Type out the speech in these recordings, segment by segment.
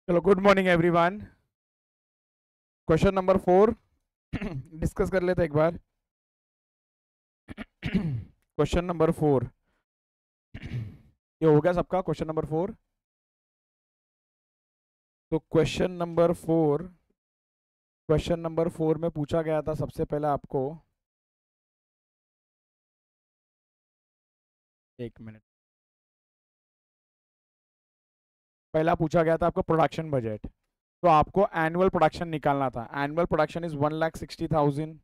चलो, good morning everyone. Question number 4 discuss कर लेते हैं एक बार। क्वेश्चन नंबर 4, ये हो गया सबका क्वेश्चन नंबर 4। तो क्वेश्चन नंबर 4 में पूछा गया था सबसे पहले आपको, एक मिनट, पहला पूछा गया था आपको प्रोडक्शन बजट। तो आपको एनुअल प्रोडक्शन निकालना था। Annual production is 1,60,000।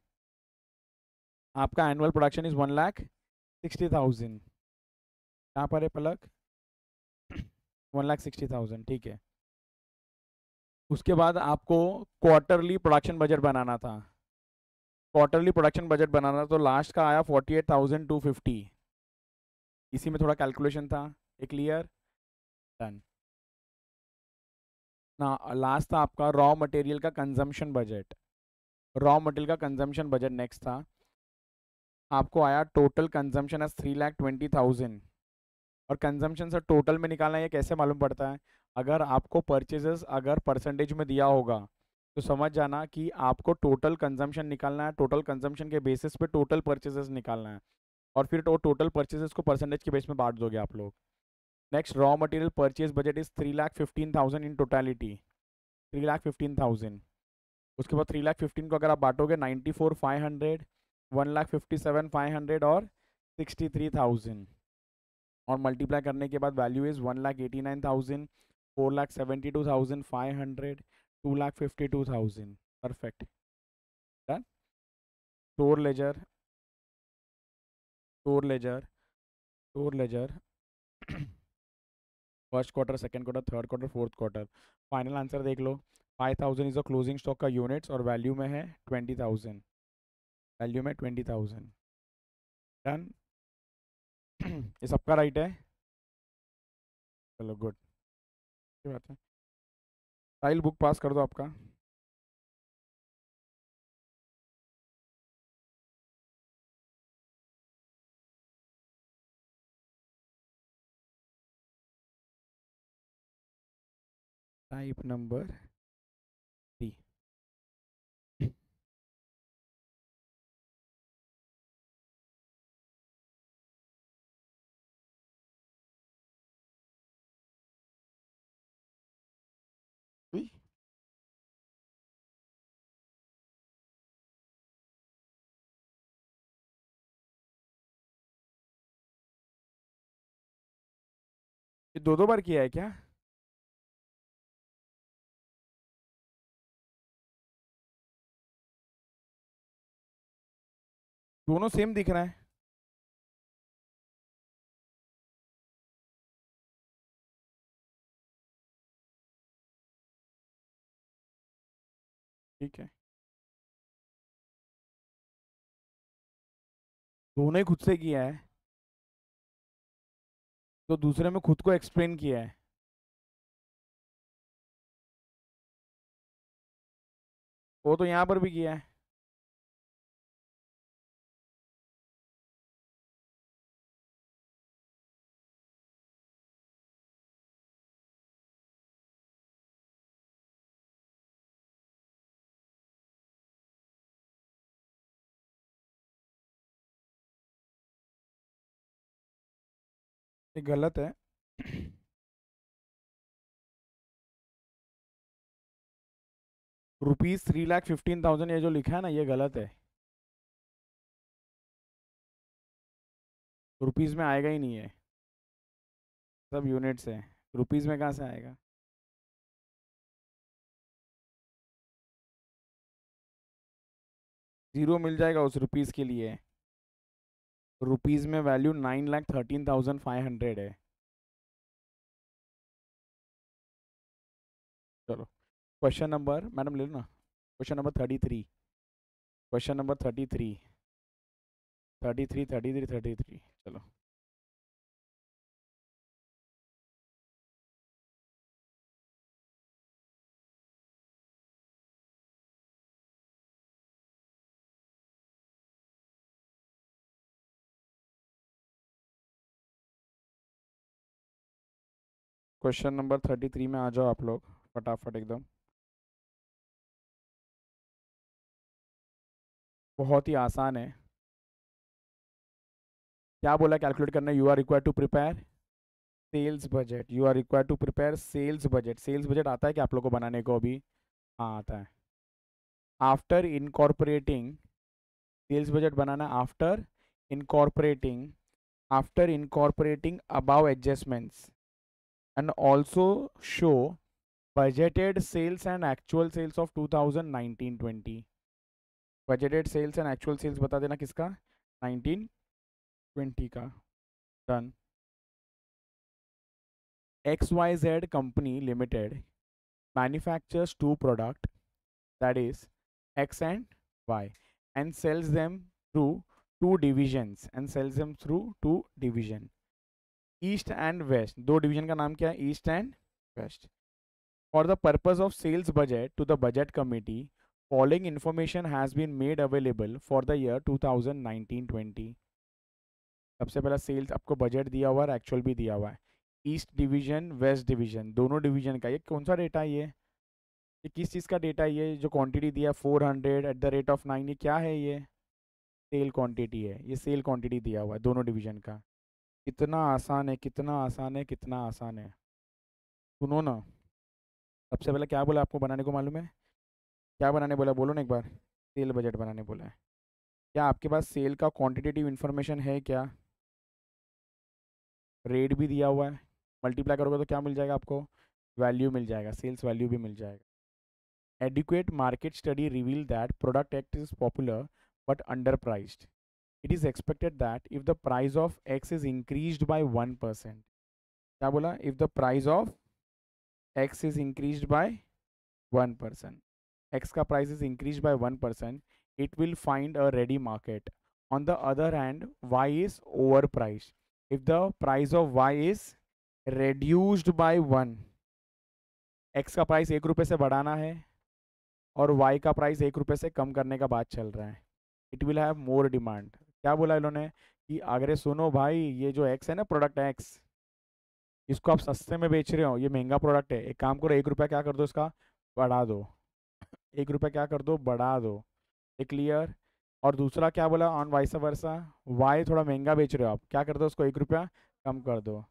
आपका एनुअल प्रोडक्शन इज 1,60,000। यहाँ पर है पलक, 1,60,000, ठीक है। उसके बाद आपको क्वार्टरली प्रोडक्शन बजट बनाना था। क्वार्टरली प्रोडक्शन बजट बनाना था, तो लास्ट का आया 48,250। इसी में थोड़ा कैलकुलेशन था। ये क्लियर? डन ना। लास्ट था आपका रॉ मटेरियल का कंजम्पशन बजट। रॉ मटेरियल का कंजम्पशन बजट नेक्स्ट था। आपको आया टोटल कंजम्पशन एज 3,20,000। और कंजम्पशन से टोटल में निकालना, ये कैसे मालूम पड़ता है? अगर आपको परचेजेस अगर परसेंटेज में दिया होगा तो समझ जाना कि आपको टोटल कंजम्पशन निकालना है। टोटल कंजम्पशन के बेसिस पे टोटल परचेजेस निकालना है, और फिर टोटल परचेजेस को परसेंटेज के बेस में बांट दोगे आप लोग। Next, raw material purchase budget is 3,15,000 in totality. 3,15,000। उसके बाद 3,15,000 को अगर आप बांटोगे 94,500, 1,57,500 और 63,000, और मल्टीप्लाई करने के बाद value is 1,89,000, 4,72,500, 2,52,000। Perfect. Done. Store laser, store laser, store laser first quarter, second quarter, third quarter, fourth quarter. Final answer देख लो। 5,000 इज अ क्लोजिंग स्टॉक का यूनिट्स, और वैल्यू में है 20,000। वैल्यू में 20,000। डन। ये सबका राइट है? चलो, गुड। अच्छी बात है। फाइल बुक पास कर दो आपका। Type number 3। ये दो दो बार किया है क्या? दोनों सेम दिख रहा है। ठीक है, दोनों ही खुद से किया है, तो दूसरे में खुद को एक्सप्लेन किया है। वो तो यहाँ पर भी किया है। ये गलत है। ₹3,15,000 ये जो लिखा है ना, ये गलत है। रुपीज में आएगा ही नहीं है, सब यूनिट्स है। रुपीज में कहाँ से आएगा? जीरो मिल जाएगा उस रुपीज के लिए। रुपीज में वैल्यू 9,13,500 है। चलो, क्वेश्चन नंबर, मैडम ले लो ना। Question number 33। Question number 33, 33, 33, 33। चलो, क्वेश्चन नंबर 33 में आ जाओ आप लोग। फटाफट एकदम, बहुत ही आसान है। क्या बोला कैलकुलेट करना? You are required to prepare sales budget, you are required to prepare sales budget. Sales budget आता है क्या आप लोग को बनाने को अभी? हाँ आता है। आफ्टर इनकॉर्पोरेटिंग, सेल्स बजट बनाना incorporating after incorporating above adjustments and also show budgeted sales and actual sales of 2019-20। budgeted sales and actual sales बता देना किसका? 19-20 का। Done. XYZ company limited manufactures two product, that is X and Y, and sells them through two divisions east and west. दो division का नाम क्या है? East and west. For the purpose of sales budget to the budget committee, following information has been made available for the year 2019-20। सबसे पहला sales आपको budget दिया हुआ है, एक्चुअल भी दिया हुआ है। ईस्ट डिवीजन वेस्ट डिवीजन दोनों डिवीजन का ये कौन सा डेटा है? ये किस चीज़ का डेटा है? ये जो क्वांटिटी दिया 400 एट द रेट ऑफ 9, ये क्या है? ये सेल क्वांटिटी है, ये सेल क्वांटिटी दिया हुआ है दोनों डिवीजन का। कितना आसान है, कितना आसान है, कितना आसान है। सुनो ना, सबसे पहले क्या बोला आपको बनाने को मालूम है? क्या बनाने बोला? बोलो ना एक बार। सेल बजट बनाने बोला है। क्या आपके पास सेल का क्वांटिटेटिव इन्फॉर्मेशन है क्या? रेट भी दिया हुआ है, मल्टीप्लाई करोगे तो क्या मिल जाएगा आपको? वैल्यू मिल जाएगा, सेल्स वैल्यू भी मिल जाएगा। Adequate market study reveal that product act is popular but under priced. It is expected that if the price of x is increased by 1%। क्या बोला? If the price of x is increased by 1%, x का price is increased by 1%, it will find a ready market. On the other hand, y is overpriced. If the price of y is reduced by 1, x का price 1 रुपये से बढ़ाना है और y का price 1 रुपये से कम करने का बात चल रहा है। It will have more demand. क्या बोला इन्होंने? कि अगर सुनो भाई, ये जो x है ना, प्रोडक्ट x, इसको आप सस्ते में बेच रहे हो, ये महंगा प्रोडक्ट है, एक काम करो 1 रुपया क्या कर दो, इसका बढ़ा दो। 1 रुपया क्या कर दो? बढ़ा दो। ये क्लियर? और दूसरा क्या बोला? ऑन वाइस वर्सा, वाई थोड़ा महंगा बेच रहे हो आप, क्या कर दो? उसको 1 रुपया कम कर दो।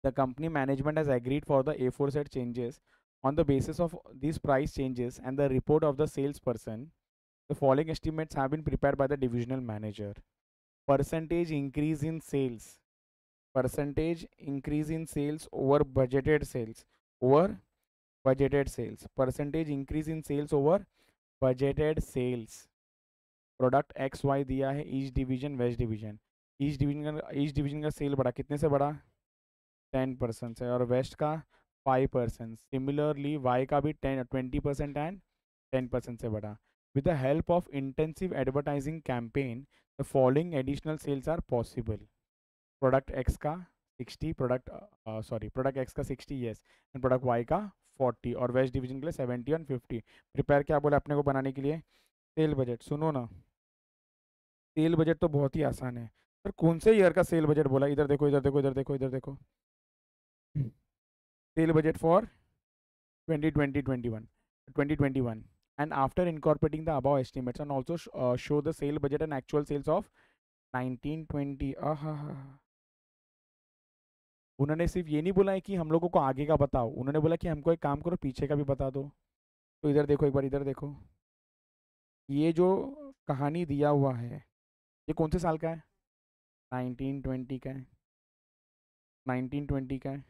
The company management has agreed for the aforesaid changes on the basis of these price changes and the report of the salesperson. The following estimates have been prepared by the divisional manager. Percentage increase in sales, percentage increase in sales over budgeted sales, over budgeted sales, percentage increase in sales over budgeted sales। Product X Y दिया है, east division west division. East division का sale बढ़ा, कितने से बढ़ा? 10% से, और waste का 5%। सिमिलरली वाई का भी 20% एंड 10% से बढ़ा। With the help of intensive advertising campaign the following additional sales are possible. Product X का 60, प्रोडक्ट एक्स का 60, यस, एंड प्रोडक्ट वाई का 40, और वेस्ट डिवीजन के लिए 70 और 50। प्रिपेयर क्या बोला अपने को बनाने के लिए? Cell budget. सुनो ना, सेल बजट तो बहुत ही आसान है। पर कौन से ईयर का सेल बजट बोला? इधर देखो, इधर देखो, इधर देखो, इधर देखो। Cell budget for 2020-21, 2021, and after incorporating the above estimates and also show the sale budget and actual sales of 1920। उन्होंने सिर्फ ये नहीं बोला है कि हम लोगों को आगे का बताओ, उन्होंने बोला कि हमको एक काम करो, पीछे का भी बता दो। तो इधर देखो एक बार, इधर देखो, ये जो कहानी दिया हुआ है, ये कौन से साल का है? 1920 का है, 1920 का है।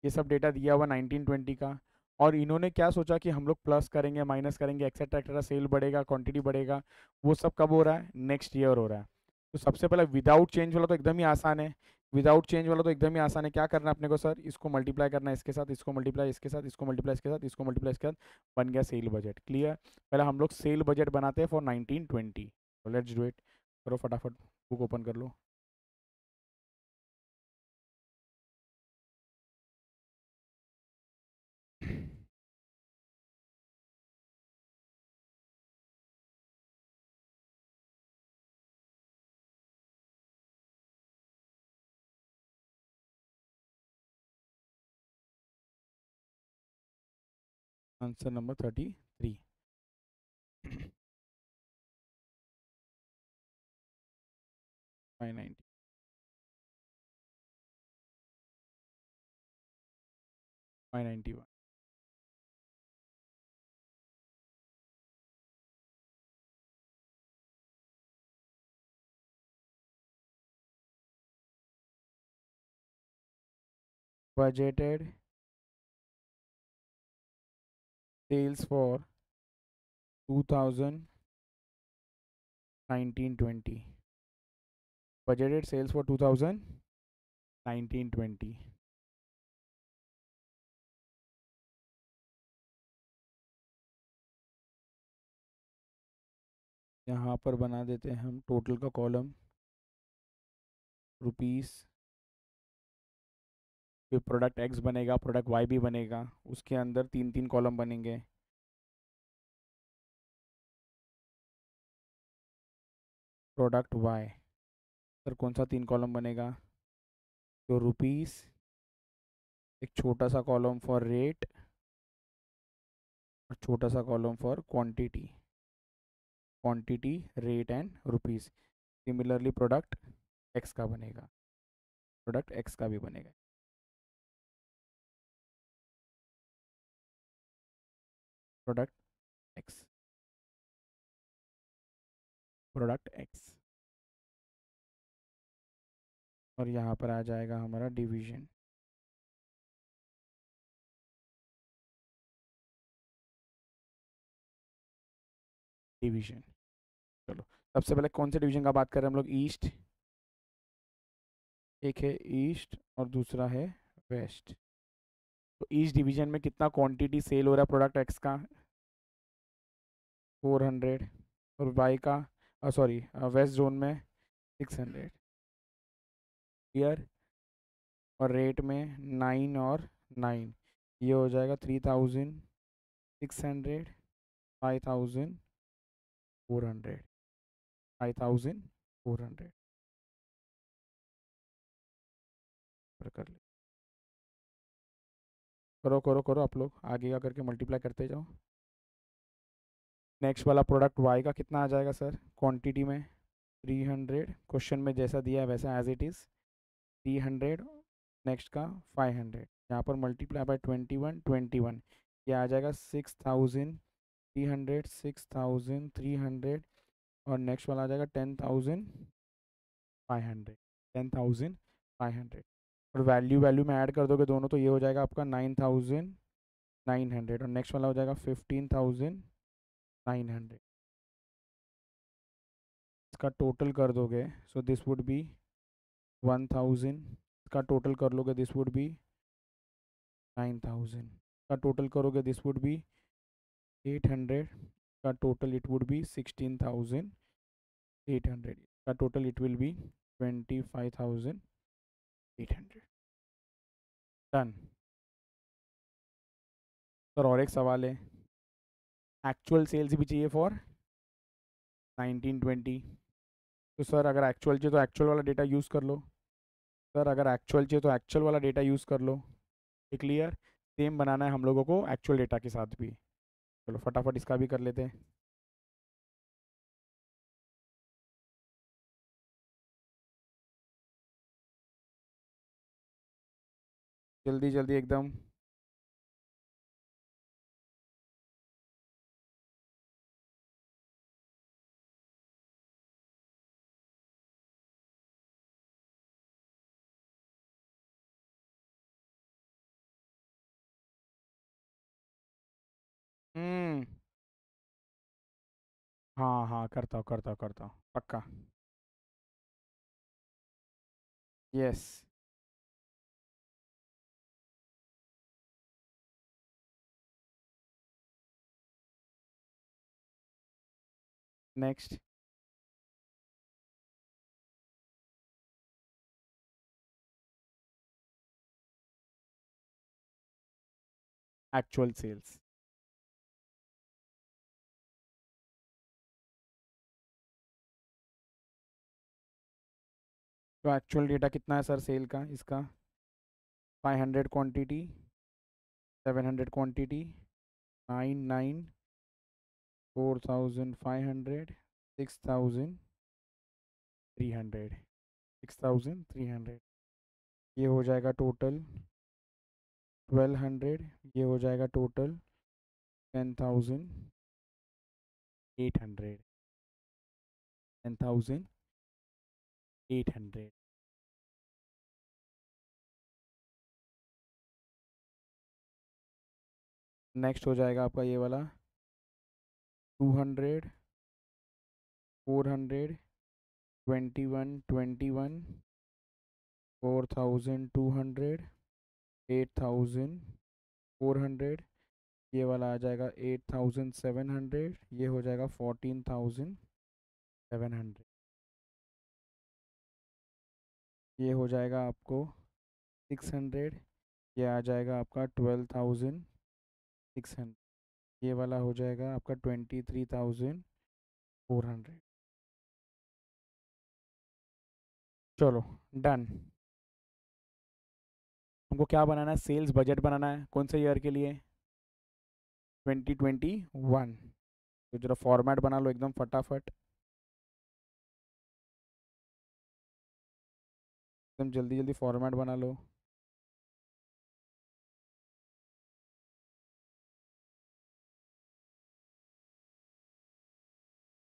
ये सब डेटा दिया हुआ 1920 का। और इन्होंने क्या सोचा कि हम लोग प्लस करेंगे, माइनस करेंगे, एक्सेट्रा एक्सेट्रा, सेल बढ़ेगा, क्वांटिटी बढ़ेगा। वो सब कब हो रहा है? नेक्स्ट ईयर हो रहा है। तो सबसे पहले विदाउट चेंज वाला तो एकदम ही आसान है। विदाउट चेंज वाला तो एकदम ही आसान है। क्या करना है अपने को? सर इसको मल्टीप्लाई करना है इसके साथ, इसको मल्टीप्लाई इसके साथ, इसको मल्टीप्लाई इसके साथ, इसको मल्टीप्लाई इसके साथ, बन गया सेल बजट। क्लियर? पहले हम लोग सेल बजट बनाते हैं फॉर 1920। Let's do it. करो फटाफट, बुक ओपन कर लो। Answer number 33। 590, 591। Budgeted sales for 2019-20. Budgeted sales for 2019-20। यहाँ पर बना देते हैं हम टोटल का कॉलम, रुपीस, फिर प्रोडक्ट एक्स बनेगा, प्रोडक्ट वाई भी बनेगा, उसके अंदर तीन तीन कॉलम बनेंगे। प्रोडक्ट वाई सर कौन सा तीन कॉलम बनेगा? तो रुपीस, एक छोटा सा कॉलम फॉर रेट और छोटा सा column for quantity, quantity rate and rupees. Similarly product X का बनेगा, प्रोडक्ट एक्स का भी बनेगा। प्रोडक्ट एक्स, प्रोडक्ट एक्स, और यहाँ पर आ जाएगा हमारा डिवीजन। डिवीजन, चलो सबसे पहले कौन से डिवीजन का बात कर रहे हैं हम लोग? ईस्ट, एक है ईस्ट और दूसरा है वेस्ट। तो ईस्ट डिवीजन में कितना क्वांटिटी सेल हो रहा है प्रोडक्ट एक्स का? 400। और वाई का, सॉरी वेस्ट जोन में 600। क्लियर? और रेट में 9 और 9, ये हो जाएगा 3600, 5400, 5400 पर कर ले। करो करो करो, आप लोग आगे का करके मल्टीप्लाई करते जाओ। नेक्स्ट वाला प्रोडक्ट वाई का कितना आ जाएगा सर क्वांटिटी में? 300, क्वेश्चन में जैसा दिया है वैसा एज इट इज़ 300। नेक्स्ट का 500, यहाँ पर मल्टीप्लाई बाय 21, ये आ जाएगा 6300, 6300। और नेक्स्ट वाला आ जाएगा 10500, 10500। और वैल्यू वैल्यू में ऐड कर दोगे दोनों तो ये हो जाएगा आपका 9900। और नेक्स्ट वाला हो जाएगा 15900। इसका टोटल कर दोगे सो दिस वुड बी 1000। इसका टोटल कर लोगे दिस वुड बी 9000। का टोटल करोगे दिस वुड बी 800। का टोटल इट वुड बी 16800। का total it will B 25800। Done sir. और एक सवाल है, एक्चुअल सेल्स भी चाहिए फॉर 1920। तो सर अगर एक्चुअल चाहिए तो एक्चुअल वाला डेटा यूज़ कर लो। सर अगर एक्चुअल चाहिए तो एक्चुअल वाला डेटा यूज़ कर लो। ये क्लियर? सेम बनाना है हम लोगों को एक्चुअल डेटा के साथ भी। चलो फटाफट इसका भी कर लेते हैं। जल्दी जल्दी एकदम। हम्म, हाँ हाँ करता हूँ करता हूँ करता हूँ पक्का। यस। Next, actual sales. तो एक्चुअल डेटा कितना है सर सेल का इसका? 500 क्वांटिटी, 700 क्वांटिटी, 4,500, 6,300, 6,300, ये हो जाएगा टोटल 1,200, ये हो जाएगा टोटल 10,800, 10,800। नेक्स्ट हो जाएगा आपका ये वाला 200, 400, 21, 4,200, 8,400, ये वाला आ जाएगा 8,700, ये हो जाएगा 14,700, ये हो जाएगा आपको 600, ये आ जाएगा आपका 12,600, ये वाला हो जाएगा आपका 23,400। चलो डन। हमको क्या बनाना है? सेल्स बजट बनाना है। कौन से ईयर के लिए? 2021। तो जरा फॉर्मेट बना लो एकदम फटाफट, एकदम जल्दी जल्दी फॉर्मेट बना लो।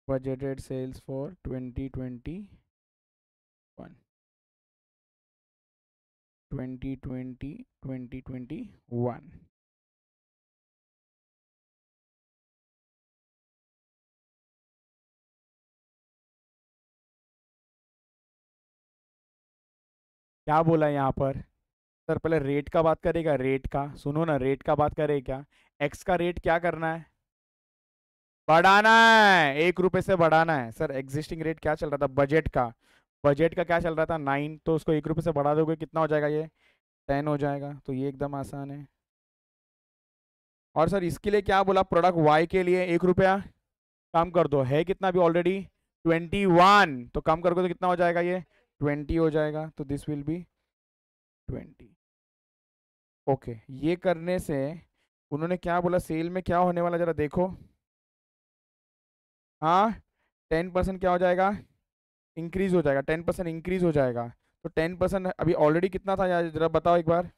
Budgeted sales for 2021, 2021। क्या बोला है यहाँ पर? सर पहले रेट का बात करेगा, रेट का सुनो ना, रेट का बात करे क्या? एक्स का रेट क्या करना है? बढ़ाना है, 1 रुपए से बढ़ाना है। सर एग्जिस्टिंग रेट क्या चल रहा था बजट का? बजट का क्या चल रहा था? 9, तो उसको 1 रुपए से बढ़ा दोगे कितना हो जाएगा? ये 10 हो जाएगा। तो ये एकदम आसान है। और सर इसके लिए क्या बोला? प्रोडक्ट वाई के लिए 1 रुपया कम कर दो, है कितना अभी ऑलरेडी? 21, तो कम कर दो तो कितना हो जाएगा? ये 20 हो जाएगा। तो दिस विल बी 20। ओके, ये करने से उन्होंने क्या बोला सेल में क्या होने वाला, जरा देखो। हाँ, 10% क्या हो जाएगा? इंक्रीज हो जाएगा, 10% इंक्रीज हो जाएगा। तो 10% अभी ऑलरेडी कितना था यार, जरा बताओ एक बार।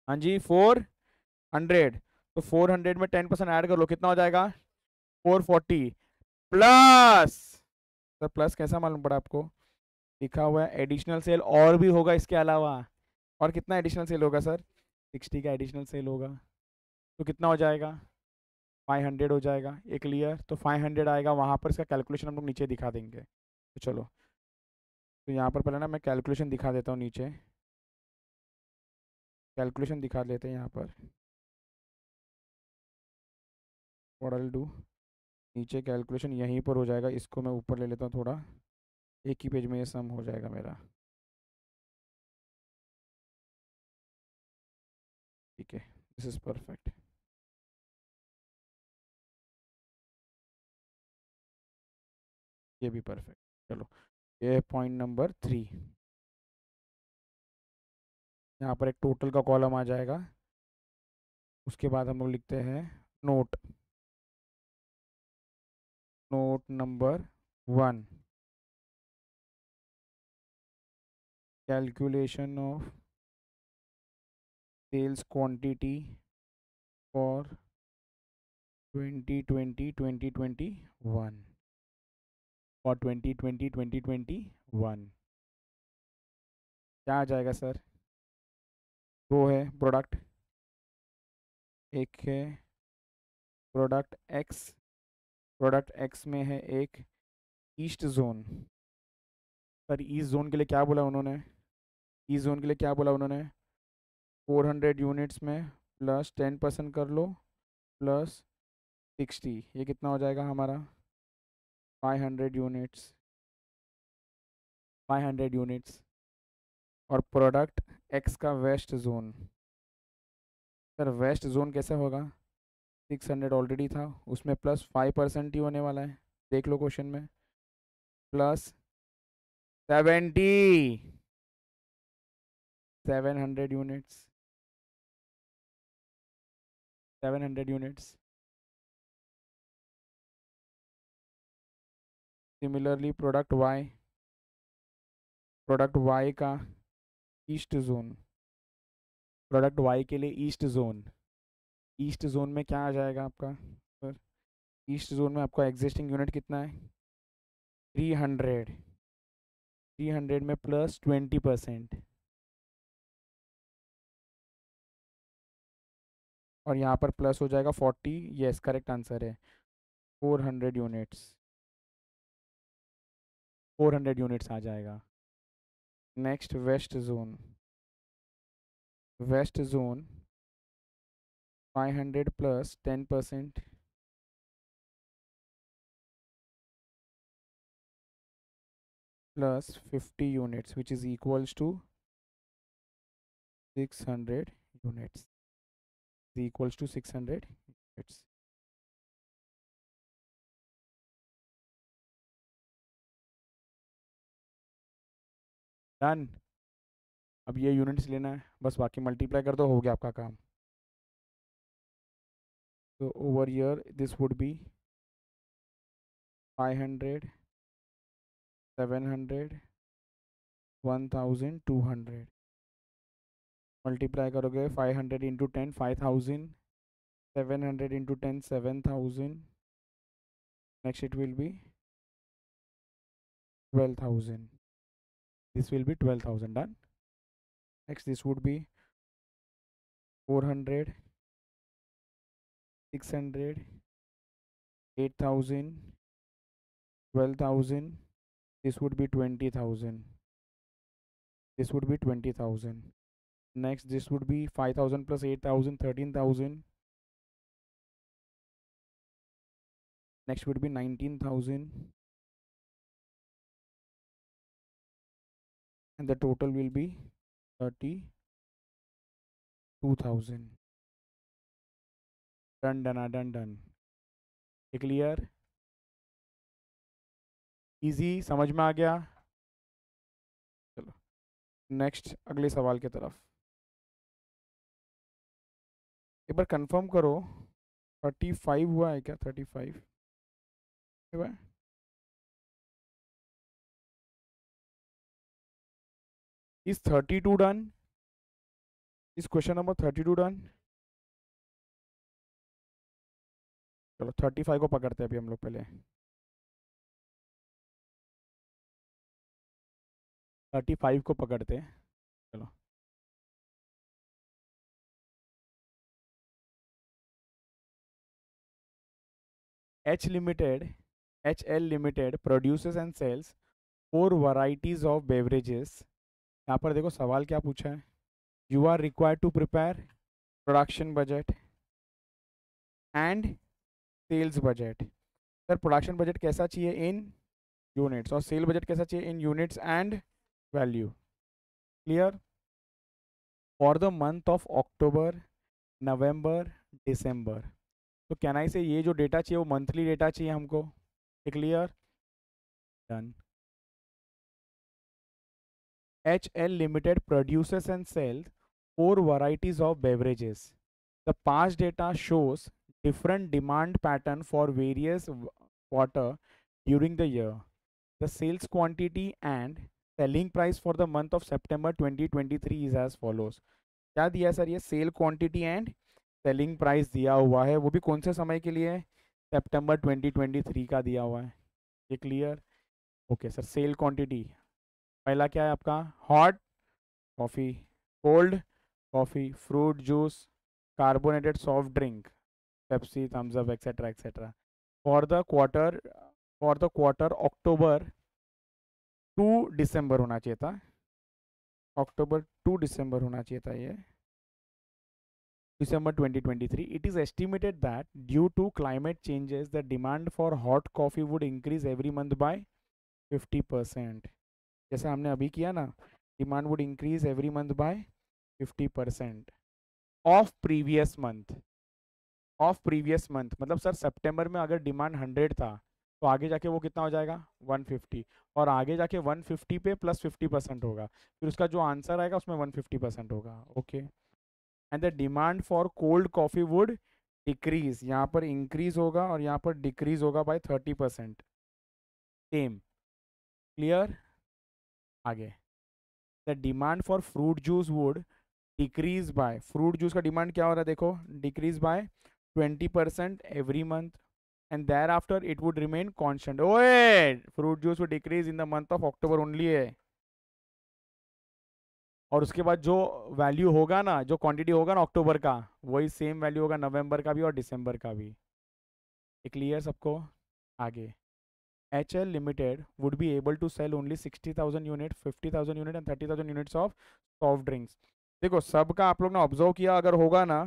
हाँ जी, 400। तो 400 में 10% ऐड कर लो, कितना हो जाएगा? 440 प्लस। सर प्लस कैसा मालूम पड़ा आपको? लिखा हुआ है एडिशनल सेल और भी होगा इसके अलावा। और कितना एडिशनल सेल होगा सर? 60 का एडिशनल सेल होगा। तो कितना हो जाएगा? 500 हो जाएगा। ये क्लियर? तो 500 आएगा वहाँ पर, इसका कैलकुलेशन हम लोग नीचे दिखा देंगे। तो चलो, तो यहाँ पर पहले ना मैं कैलकुलेशन दिखा देता हूँ नीचे। कैलकुलेशन दिखा लेते हैं यहाँ पर। व्हाट आई डू, नीचे कैलकुलेशन यहीं पर हो जाएगा, इसको मैं ऊपर ले लेता हूँ थोड़ा। एक ही पेज में ये सम हो जाएगा मेरा। ठीक है, दिस इज परफेक्ट। ये भी परफेक्ट। चलो, ये पॉइंट नंबर 3। यहाँ पर एक टोटल का कॉलम आ जाएगा। उसके बाद हम लोग लिखते हैं note, note number 1, calculation of sales quantity for 2020-2021, और 2020-2021 क्या आ जाएगा सर? दो है प्रोडक्ट, एक है प्रोडक्ट एक्स। प्रोडक्ट एक्स में है एक east zone. Sir east zone के लिए क्या बोला उन्होंने? ईस्ट जोन के लिए क्या बोला उन्होंने? 400 यूनिट्स में प्लस 10% कर लो, प्लस 60, ये कितना हो जाएगा हमारा? 500 यूनिट्स, 500 यूनिट्स। और प्रोडक्ट एक्स का west zone. Sir west zone कैसे होगा? 600 ऑलरेडी था, उसमें प्लस 5% ही होने वाला है। देख लो क्वेश्चन में, plus 70, 700 units, 700 units. Similarly, product Y का ईस्ट जोन, प्रोडक्ट Y के लिए ईस्ट जोन में क्या आ जाएगा आपका सर? ईस्ट जोन में आपका एग्जिस्टिंग यूनिट कितना है? 300 में प्लस 20%, और यहाँ पर प्लस हो जाएगा 40। यस, करेक्ट आंसर है 400 यूनिट्स। 400 यूनिट्स आ जाएगा। Next west zone 500 plus 10% plus 50 units, which is equals to 600 units, is equals to 600 units. Done. अब ये यूनिट्स लेना है, बस बाकी मल्टीप्लाई कर दो, हो गया आपका काम। तो over year this would B 500, 700, 1200। Multiply करोगे 500 into 10 5000, 700 into 10 7000, next it will B 12,000. This will be 12,000. Done. Next, this would be 400, 600, 8,000, 12,000. This would be 20,000. This would be 20,000. Next, this would be 5,000 plus 8,000, 13,000. Next would be 19,000. And the total will be 32,000. Done, done, done, done. Clear? Easy, समझ में आ गया? चलो next अगले सवाल की तरफ। एक बार confirm करो 35 हुआ है क्या? 35 हुआ है? Is 32 done? इस क्वेश्चन नंबर 32 डन? चलो 35 को पकड़ते हैं अभी हम लोग पहले। 35 को पकड़ते हैं। चलो HL limited produces and sales 4 varieties of beverages. यहाँ पर देखो सवाल क्या पूछा है। You are required to prepare production budget and sales budget. Sir production budget कैसा चाहिए? In units. और सेल बजट कैसा चाहिए? In units and value. Clear? For the month of October, November, December. तो कैन आई से ये जो डेटा चाहिए वो मंथली डेटा चाहिए हमको। Clear? Done. HL Limited produces and sells 4 varieties of beverages. The past data shows different demand pattern for various quarter during the year. The sales quantity and selling price for the month of September 2023 is as follows. क्या दिया sir? ये sale quantity and selling price दिया हुआ है, वो भी कौन से समय के लिए? सितंबर 2023 का दिया हुआ है। ये clear? Okay sir. Sale quantity पहला क्या है आपका? Hot coffee, cold coffee, fruit juice, carbonated soft drink, Pepsi, Thums Up etcetera etcetera. For the quarter October to December होना चाहिए था। अक्टूबर टू दिसंबर होना चाहिए था ये। December 2023, it is estimated that due to climate changes, the demand for hot coffee would increase every month by 50%. जैसा हमने अभी किया ना, demand would increase every month by 50% of previous month. Of previous month मतलब sir सितंबर में अगर demand 100 था तो आगे जाके वो कितना हो जाएगा? 150, और आगे जाके 150 पे प्लस 50% होगा, फिर उसका जो आंसर आएगा उसमें 150% होगा। Okay. And the demand for cold coffee would decrease, यहाँ पर इंक्रीज होगा और यहाँ पर डिक्रीज होगा बाय 30%। Same, clear. आगे, the demand for fruit juice would decrease by, fruit juice का डिमांड क्या हो रहा है देखो, decrease by 20% every month and thereafter it would remain constant. ओए, fruit juice would decrease in the month of October only है, और उसके बाद जो वैल्यू होगा ना, जो क्वांटिटी होगा ना अक्टूबर का, वही सेम वैल्यू होगा नवंबर का भी और दिसंबर का भी। क्लियर सबको। आगे, HL Limited would be able to sell only 60,000 unit, 50,000 unit and 30,000 units of soft drinks. देखो सबका आप लोग ने ऑब्जर्व किया, अगर होगा ना,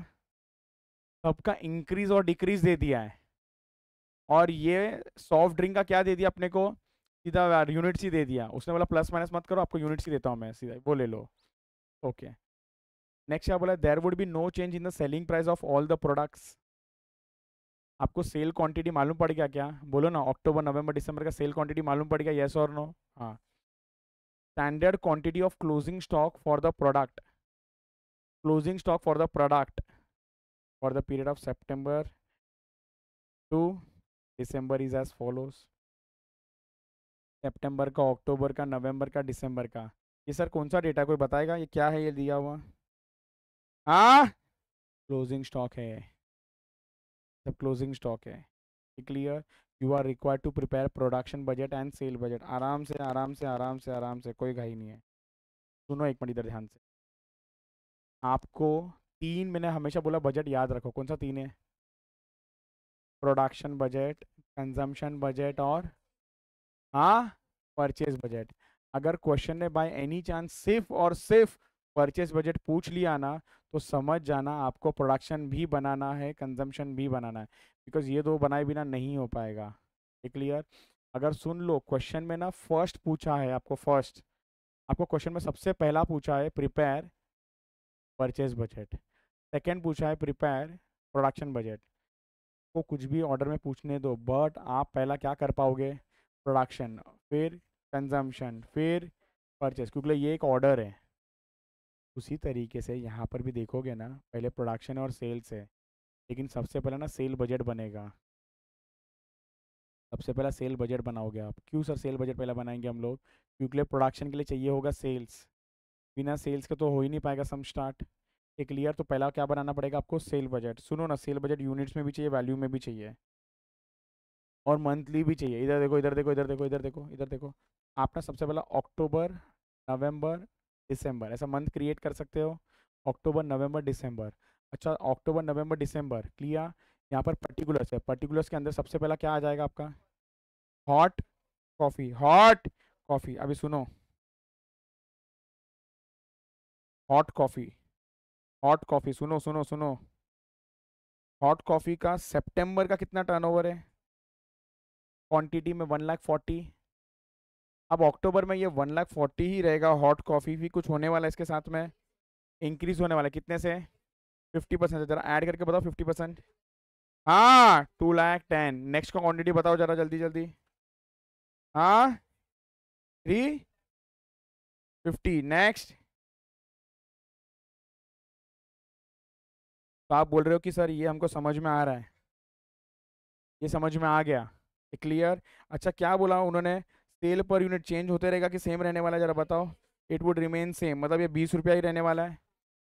सबका इंक्रीज और डिक्रीज दे दिया है, और ये सॉफ्ट ड्रिंक का क्या दे दिया अपने को, सीधा यूनिट्स ही दे दिया। उसने बोला प्लस माइनस मत करो, आपको यूनिट्स ही देता हूँ मैं, सीधा वो ले लो। ओके, नेक्स्ट क्या बोला, there would be no change in the selling price of all the products. आपको सेल क्वांटिटी मालूम पड़ गया क्या, बोलो ना, अक्टूबर नवंबर दिसंबर का सेल क्वांटिटी मालूम पड़ गया, येस और नो। हाँ, standard quantity of closing stock for the product, closing stock for the product for the period of September to December is as follows. सितंबर का, अक्टूबर का, नवंबर का, दिसंबर का। ये सर कौन सा डेटा, कोई बताएगा ये क्या है, ये दिया हुआ। हाँ, क्लोजिंग स्टॉक है, सब क्लोजिंग स्टॉक है। Clear. You are required to prepare production budget and sale budget. आराम से आराम से आराम से आराम से, कोई घाई नहीं है। सुनो एक मिनट इधर ध्यान से, आपको तीन, मैंने हमेशा बोला बजट याद रखो, कौन सा तीन है, प्रोडक्शन बजट, कंजम्पशन बजट और हाँ परचेज बजट। अगर क्वेश्चन ने बाय एनी चांस सिर्फ और सिर्फ परचेज बजट पूछ लिया ना, तो समझ जाना आपको प्रोडक्शन भी बनाना है, कंजम्पशन भी बनाना है, बिकॉज ये दो बनाए बिना नहीं हो पाएगा। क्लियर। अगर सुन लो, क्वेश्चन में ना फर्स्ट पूछा है आपको, फर्स्ट आपको क्वेश्चन में सबसे पहला पूछा है प्रिपेयर परचेज बजट, सेकेंड पूछा है प्रिपेयर प्रोडक्शन बजट। को कुछ भी ऑर्डर में पूछने दो, बट आप पहला क्या कर पाओगे, प्रोडक्शन, फिर कंजम्पशन, फिर परचेज, क्योंकि ये एक ऑर्डर है। उसी तरीके से यहाँ पर भी देखोगे ना, पहले प्रोडक्शन और सेल्स है, लेकिन सबसे पहले ना सेल बजट बनेगा। सबसे पहला सेल बजट बनाओगे आप। क्यों सर सेल बजट पहला बनाएंगे हम लोग, क्योंकि प्रोडक्शन के लिए चाहिए होगा सेल्स, बिना सेल्स के तो हो ही नहीं पाएगा सम स्टार्ट। एक क्लियर। तो पहला क्या बनाना पड़ेगा आपको, सेल बजट। सुनो ना, सेल बजट यूनिट्स में भी चाहिए, वैल्यू में भी चाहिए, और मंथली भी चाहिए। इधर देखो, इधर देखो, इधर देखो, इधर देखो, इधर देखो। आप ना सबसे पहला अक्टूबर, नवंबर, दिसंबर ऐसा मंथ क्रिएट कर सकते हो, अक्टूबर नवंबर दिसंबर। अच्छा, अक्टूबर नवंबर दिसंबर क्लियर। यहाँ पर पर्टिकुलर्स है, पर्टिकुलर्स के अंदर सबसे पहला क्या आ जाएगा आपका, हॉट कॉफ़ी, हॉट कॉफ़ी। अभी सुनो, हॉट कॉफ़ी, हॉट कॉफ़ी, सुनो सुनो सुनो, हॉट कॉफ़ी का सितंबर का कितना टर्नओवर है, क्वांटिटी में 1,40,000। अब अक्टूबर में ये 1,40,000 ही रहेगा, हॉट कॉफ़ी भी कुछ होने वाला है इसके साथ में, इंक्रीज होने वाला है, कितने से, 50% से। जरा ऐड करके बताओ 50%। हाँ, 2,10,000। नेक्स्ट का क्वांटिटी बताओ जरा जल्दी जल्दी। हाँ, 350। नेक्स्ट। तो आप बोल रहे हो कि सर ये हमको समझ में आ रहा है, ये समझ में आ गया, क्लियर। अच्छा, क्या बोला उन्होंने, सेल पर यूनिट चेंज होते रहेगा कि सेम रहने वाला है, जरा बताओ। इट वुड रिमेन सेम, मतलब ये 20 रुपया ही रहने वाला है।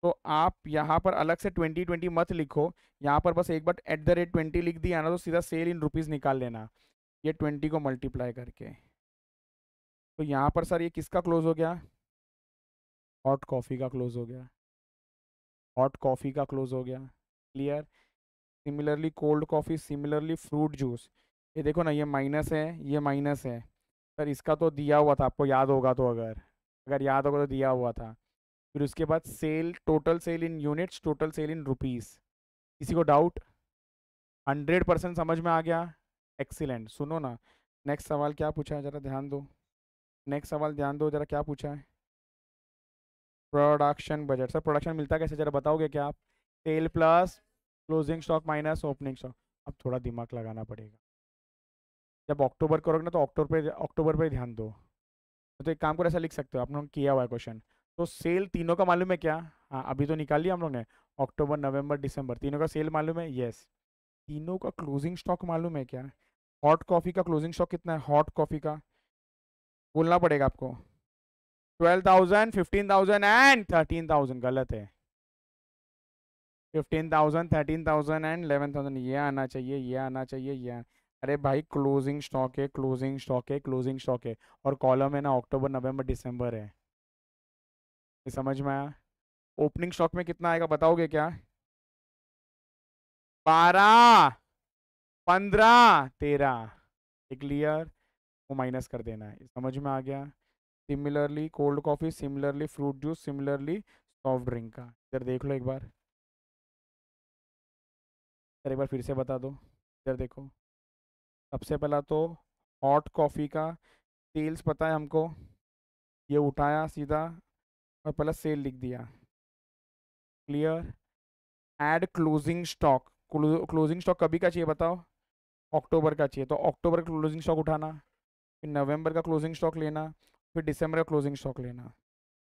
तो आप यहाँ पर अलग से 2020 मत लिखो, यहाँ पर बस एक बार @20 लिख दिया ना, तो सीधा सेल इन रुपीज़ निकाल लेना, ये 20 को मल्टीप्लाई करके। तो यहाँ पर सर ये किसका क्लोज हो गया, हॉट कॉफ़ी का क्लोज हो गया, हॉट कॉफ़ी का क्लोज हो गया, clear. Similarly cold coffee, similarly fruit juice. ये देखो ना, ये माइनस है, ये माइनस है। सर इसका तो दिया हुआ था, आपको याद होगा तो, अगर अगर याद होगा तो दिया हुआ था। फिर उसके बाद sale, total sale in units, total sale in rupees. किसी को डाउट, 100% समझ में आ गया, एक्सीलेंट। सुनो ना, नेक्स्ट सवाल क्या पूछा है, जरा ध्यान दो, नेक्स्ट सवाल ध्यान दो जरा, क्या पूछा है, प्रोडक्शन बजट। सर प्रोडक्शन मिलता कैसे, जरा बताओगे क्या आप, sale plus closing stock minus opening stock. अब थोड़ा दिमाग लगाना पड़ेगा, जब अक्टूबर करोगे ना, तो अक्टूबर पे ध्यान दो। तो एक काम करो, ऐसा लिख सकते हो, आपने किया हुआ है क्वेश्चन, तो सेल तीनों का मालूम है क्या? हाँ, अभी तो निकाल लिया हम लोग ने। अक्टूबर नवंबर दिसंबर तीनों का सेल मालूम है, यस। तीनों का क्लोजिंग स्टॉक मालूम है क्या? हॉट कॉफी का क्लोजिंग स्टॉक कितना है, हॉट कॉफी का बोलना पड़ेगा आपको। 12,000, 15,000 एंड 13,000, गलत है। 15,000, 13,000 एंड 11,000, ये आना चाहिए, ये आना चाहिए, अरे भाई क्लोजिंग स्टॉक है, क्लोजिंग स्टॉक है, क्लोजिंग स्टॉक है। और कॉलम है ना, अक्टूबर नवंबर दिसंबर है। ये समझ में आया? ओपनिंग स्टॉक में कितना आएगा बताओगे क्या? 12, 15, 13। क्लियर? वो माइनस कर देना है, समझ में आ गया? Similarly cold coffee, similarly fruit juice, similarly soft drink का इधर देख लो एक बार। सर एक बार फिर से बता दो। इधर देखो। सबसे पहला तो हॉट कॉफ़ी का सेल्स पता है हमको, ये उठाया सीधा और पहले सेल लिख दिया। Clear? Add closing stock. Closing stock कभी का चाहिए बताओ? अक्टूबर का चाहिए, तो अक्टूबर का क्लोजिंग स्टॉक उठाना, फिर नवंबर का क्लोजिंग स्टॉक लेना, फिर दिसंबर का क्लोजिंग स्टॉक लेना।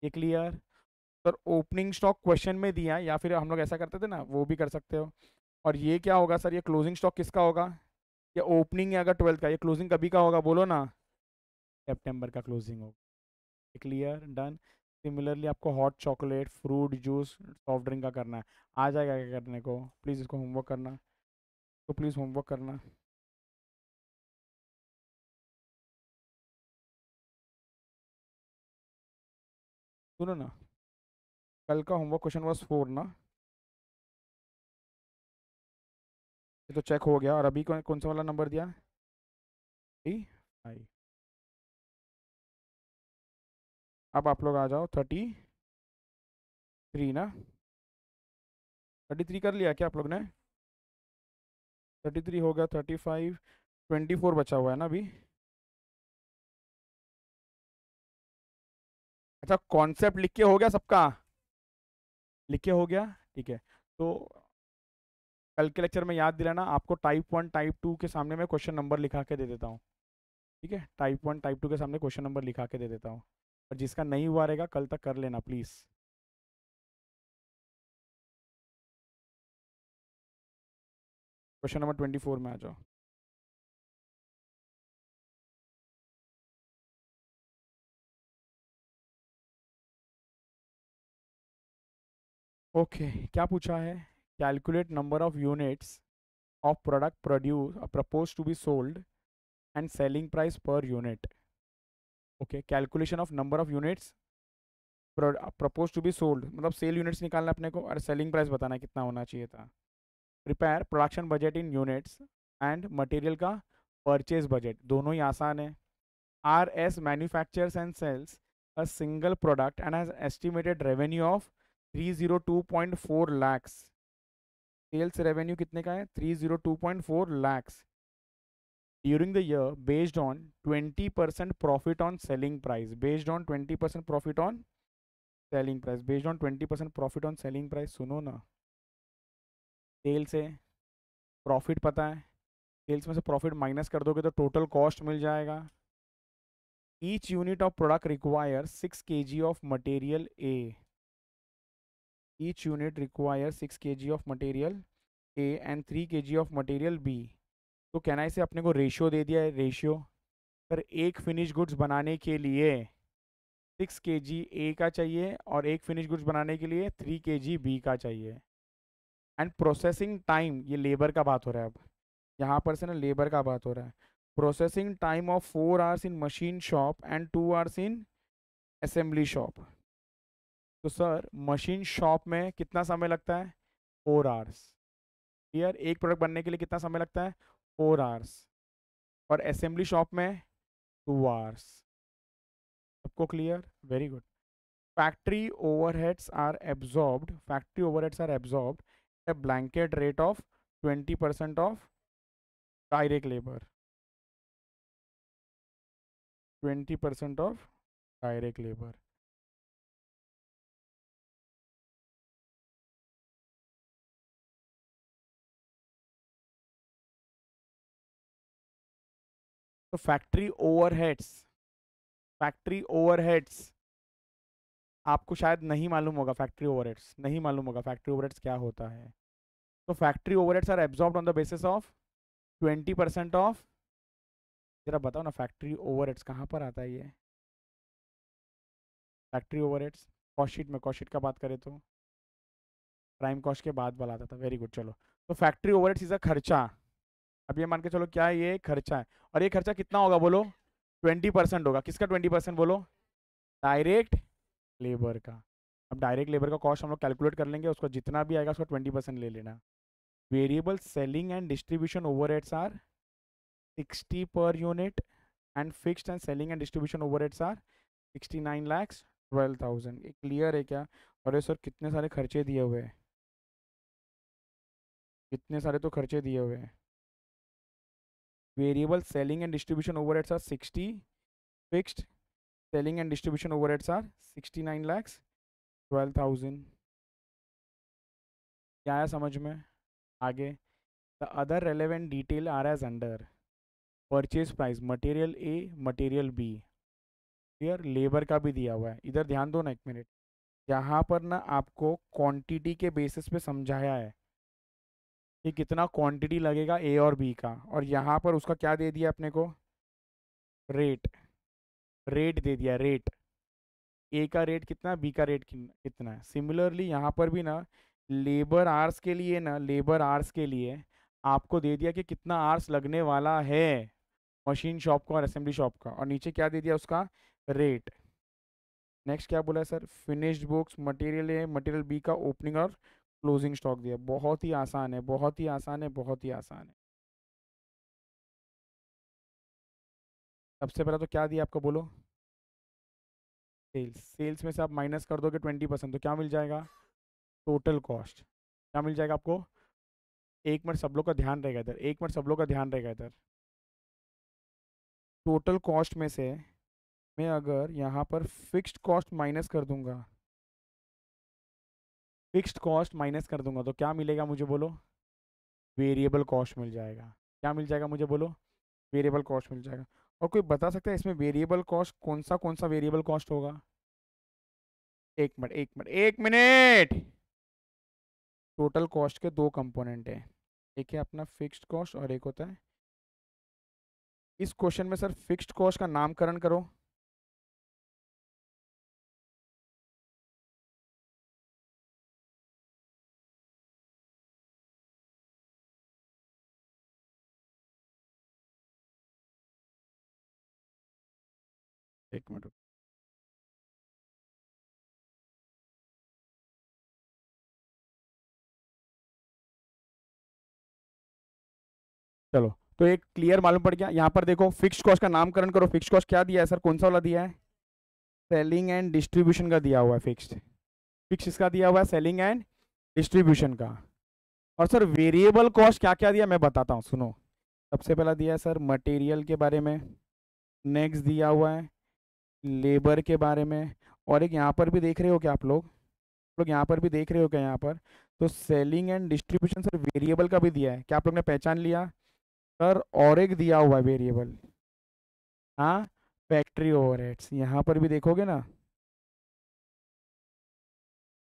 ये clear? Sir opening stock question में दिया, या फिर हम लोग ऐसा करते थे ना, वो भी कर सकते हो। और ये क्या होगा सर, ये क्लोजिंग स्टॉक किसका होगा? ये ओपनिंग है अगर 12th का, ये क्लोजिंग कभी का होगा बोलो ना? सितंबर का क्लोजिंग होगा। क्लियर? डन। सिमिलरली आपको hot chocolate, fruit juice, soft drink का करना है। आ जाएगा क्या करने को? प्लीज़ इसको होमवर्क करना, तो प्लीज़ होमवर्क करना। सुनो ना, कल का होमवर्क क्वेश्चन वाज 4 ना? ये तो चेक हो गया। और अभी कौन कौन सा वाला नंबर दिया? 35। अब आप लोग आ जाओ 33 ना? 33 कर लिया क्या आप लोग ने? 33 हो गया, 35, 24 बचा हुआ है ना अभी? अच्छा, कॉन्सेप्ट लिख के हो गया सबका? लिख के हो गया? ठीक है। तो कल के लेक्चर में याद दिलाना, आपको टाइप 1 टाइप 2 के सामने मैं क्वेश्चन नंबर लिखा के दे देता हूँ। ठीक है, टाइप 1 टाइप 2 के सामने क्वेश्चन नंबर लिखा के दे देता हूँ। और जिसका नहीं हुआ रहेगा कल तक कर लेना प्लीज़। क्वेश्चन नंबर 24 में आ जाओ। ओके, क्या पूछा है? Calculate number of units of product produce propose to be sold and selling price per unit. Okay, calculation of number of units propose to be sold, मतलब सेल यूनिट्स निकालना अपने को, और सेलिंग प्राइस बताना है कितना होना चाहिए था। Prepare production budget in units and material का परचेज बजट, दोनों ही आसान है। R S manufactures and sales a single product and has estimated revenue of 302.4 lakhs. Sales revenue कितने का है? 302.4 lakhs during the year, based on 20% profit on selling price, based on 20% profit on selling price, based on 20% profit on selling price. सुनो ना, cell से profit पता है, sales में से प्रॉफिट माइनस कर दोगे तो टोटल कॉस्ट मिल जाएगा। Each unit of product require 6 kg of material A, each unit require 6 kg of material A and 3 kg of material B. तो कहना है, इसे अपने को रेशियो दे दिया है, रेशियो। पर एक फिनिश गुड्स बनाने के लिए 6 kg ए का चाहिए, और एक फिनिश गुड्स बनाने के लिए 3 kg बी का चाहिए। एंड प्रोसेसिंग टाइम, ये लेबर का बात हो रहा है अब, यहाँ पर से ना लेबर का बात हो रहा है। Processing time of 4 hours in machine shop and 2 hours in assembly shop. तो सर मशीन शॉप में कितना समय लगता है? 4 hours। क्लियर? एक प्रोडक्ट बनने के लिए कितना समय लगता है? 4 hours। और असेंबली शॉप में 2 hours। सबको clear? Very good. Factory overheads are absorbed, factory overheads are absorbed a blanket rate of 20% of direct labor, 20% of direct labor। तो फैक्ट्री ओवरहेड्स, फैक्ट्री ओवरहेड्स आपको शायद नहीं मालूम होगा फैक्ट्री ओवरहेड्स, नहीं मालूम होगा फैक्ट्री ओवरहेड्स क्या होता है। तो factory overheads are absorbed on the basis of 20% of, जरा बताओ ना फैक्ट्री ओवरहेड्स कहाँ पर आता है ये फैक्ट्री ओवरहेड्स? कॉस्ट शीट में, कॉस्ट शीट का बात करें तो प्राइम कॉस्ट के बाद वाला आता था। वेरी गुड, चलो। तो फैक्ट्री ओवरहेड्स इज अ खर्चा। अब ये मान के चलो क्या है, ये खर्चा है। और ये खर्चा कितना होगा बोलो? 20% होगा। किसका 20% बोलो? डायरेक्ट लेबर का। अब डायरेक्ट लेबर का कॉस्ट हम लोग कैलकुलेट कर लेंगे, उसको जितना भी आएगा उसका 20% ले लेना। Variable selling and distribution overheads are 60 per unit and fixed and selling and distribution overheads are 69 lakhs 12,000। ये क्लियर है क्या? अरे सर कितने सारे खर्चे दिए हुए हैं, कितने सारे तो खर्चे दिए हुए हैं। Variable selling and distribution overheads are 60, fixed selling and distribution overheads are 69 lakhs 12,000। क्या आया समझ में? आगे, the other relevant detail are as under. Purchase price material A, material B, clear. Labour का भी दिया हुआ है। इधर ध्यान दो ना एक मिनट, यहाँ पर ना आपको क्वांटिटी के बेसिस पे समझाया है कि कितना क्वांटिटी लगेगा ए और बी का, और यहाँ पर उसका क्या दे दिया अपने को? रेट। रेट दे दिया, रेट। ए का रेट कितना, बी का रेट कितना है। सिमिलरली यहाँ पर भी ना लेबर आर्स के लिए, ना लेबर आर्स के लिए आपको दे दिया कि कितना आर्स लगने वाला है मशीन शॉप का और असेंबली शॉप का, और नीचे क्या दे दिया उसका? रेट। नेक्स्ट क्या बोला है sir? Finished books material A, material B का ओपनिंग और क्लोजिंग स्टॉक दिया। बहुत ही आसान है, बहुत ही आसान है, बहुत ही आसान है। सबसे पहले तो क्या दिया आपको बोलो? सेल्स। सेल्स में से आप माइनस कर दोगे 20%, तो क्या मिल जाएगा? Total cost. क्या मिल जाएगा आपको? एक मिनट सब लोग का ध्यान रहेगा इधर, एक मिनट सब लोग का ध्यान रहेगा इधर। टोटल कॉस्ट में से मैं अगर यहाँ पर फिक्स्ड कॉस्ट माइनस कर दूंगा, फिक्स्ड कॉस्ट माइनस कर दूंगा, तो क्या मिलेगा मुझे बोलो? वेरिएबल कॉस्ट मिल जाएगा। क्या मिल जाएगा मुझे बोलो? वेरिएबल कॉस्ट मिल जाएगा। और कोई बता सकता है इसमें वेरिएबल कॉस्ट कौन सा वेरिएबल कॉस्ट होगा? एक मिनट, एक मिनट, एक मिनट। टोटल कॉस्ट के दो कंपोनेंट है, एक है अपना फिक्स्ड कॉस्ट और एक होता है, इस क्वेश्चन में सर फिक्स्ड कॉस्ट का नामकरण करो। एक मिनट। चलो, तो एक क्लियर मालूम पड़ गया। यहाँ पर देखो फिक्स्ड कॉस्ट का नामकरण करो। फिक्स्ड कॉस्ट क्या दिया है सर, कौन सा वाला दिया है? सेलिंग एंड डिस्ट्रीब्यूशन का दिया हुआ है फिक्स्ड। फिक्स इसका दिया हुआ है सेलिंग एंड डिस्ट्रीब्यूशन का। और सर वेरिएबल कॉस्ट क्या क्या दिया मैं बताता हूँ, सुनो। सबसे पहला दिया है सर मटेरियल के बारे में, नेक्स्ट दिया हुआ है लेबर के बारे में, और एक यहाँ पर भी देख रहे हो क्या आप लोग यहाँ पर भी देख रहे हो क्या यहाँ पर? तो selling and distribution sir variable का भी दिया है, क्या आप लोग ने पहचान लिया? सर और एक दिया हुआ है वेरिएबल, हाँ, फैक्ट्री ओवरहेड्स। यहाँ पर भी देखोगे ना,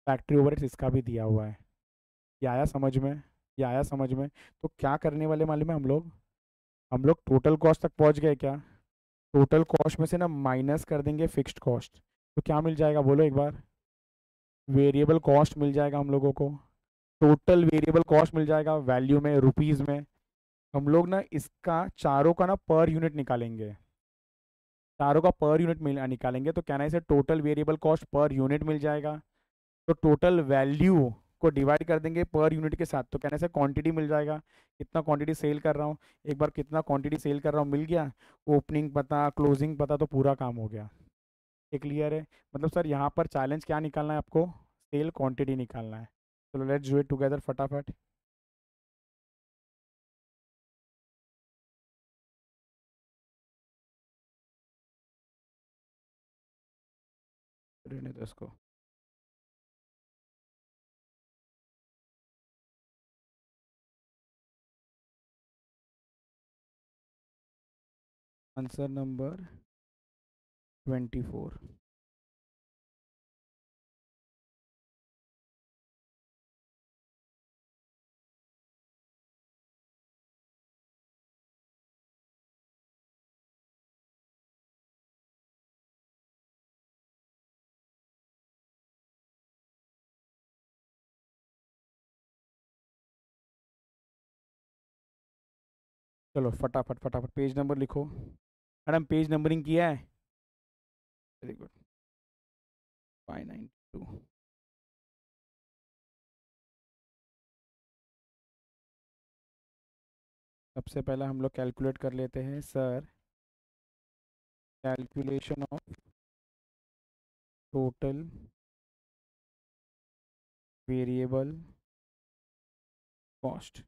फैक्ट्री ओवरहेड्स इसका भी दिया हुआ है। ये आया समझ में? ये आया समझ में? तो क्या करने वाले मालूम है हम लोग टोटल कॉस्ट तक पहुंच गए क्या? टोटल कॉस्ट में से ना माइनस कर देंगे फिक्स्ड कॉस्ट, तो क्या मिल जाएगा बोलो एक बार? वेरिएबल कॉस्ट मिल जाएगा हम लोगों को। टोटल वेरिएबल कॉस्ट मिल जाएगा वैल्यू में, रुपीज में। हम लोग ना इसका चारों का ना पर यूनिट निकालेंगे, चारों का पर यूनिट निकालेंगे, तो कहना है इसे total variable cost per unit मिल जाएगा। तो टोटल वैल्यू को डिवाइड कर देंगे पर यूनिट के साथ, तो कहने से क्वांटिटी मिल जाएगा, कितना क्वांटिटी सेल कर रहा हूँ। एक बार कितना क्वांटिटी सेल कर रहा हूँ मिल गया, ओपनिंग पता क्लोजिंग पता, तो पूरा काम हो गया। ये क्लियर है? मतलब सर यहाँ पर चैलेंज क्या निकालना है आपको? सेल क्वांटिटी निकालना है। चलो लेट्स डू इट टुगेदर फटाफट। रहने दो इसको। Answer number 24। चलो फटाफट फटाफट पेज नंबर लिखो। मैडम पेज नंबरिंग किया है? Very good. 592। सबसे पहला हम लोग कैलकुलेट कर लेते हैं sir, calculation of total variable cost.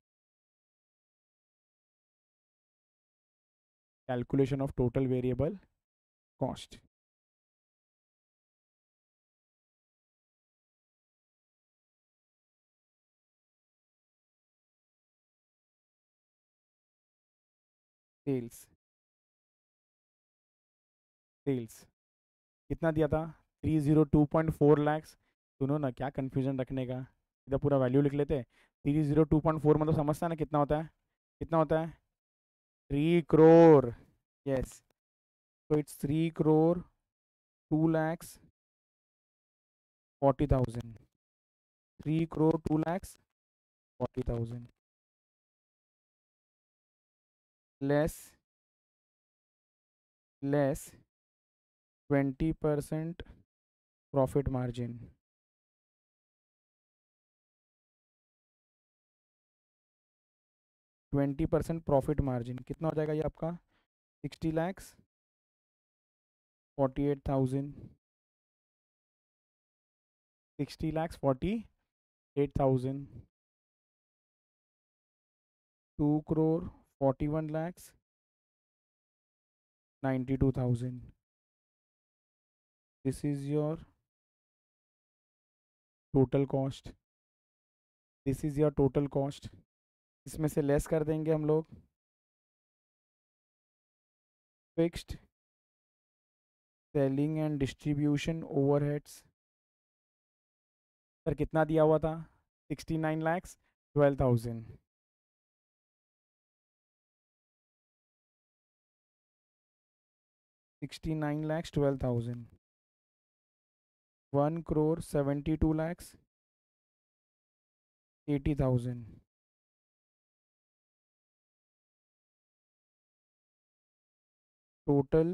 Calculation of total variable cost. Sales, sales कितना दिया था? 302.4 लैक्स। सुनो ना, क्या कन्फ्यूजन रखने का, इधर पूरा वैल्यू लिख लेते। 302.4 मतलब समझता है ना कितना होता है? कितना होता है? 3 करोड़। यस, तो it's 3 crore 2,40,000। 3 crore 2,40,000 less, less 20% profit margin. 20% profit margin कितना हो जाएगा ये आपका? 60,48,000। 60,48,000। 2 crore 41 lakhs 92,000। This is your total cost. This is your total cost. इसमें से लेस कर देंगे हम लोग fixed selling and distribution overheads. Sir कितना दिया हुआ था? 69,12,000। 69,12,000। 1 crore 72 lakhs 80,000। Total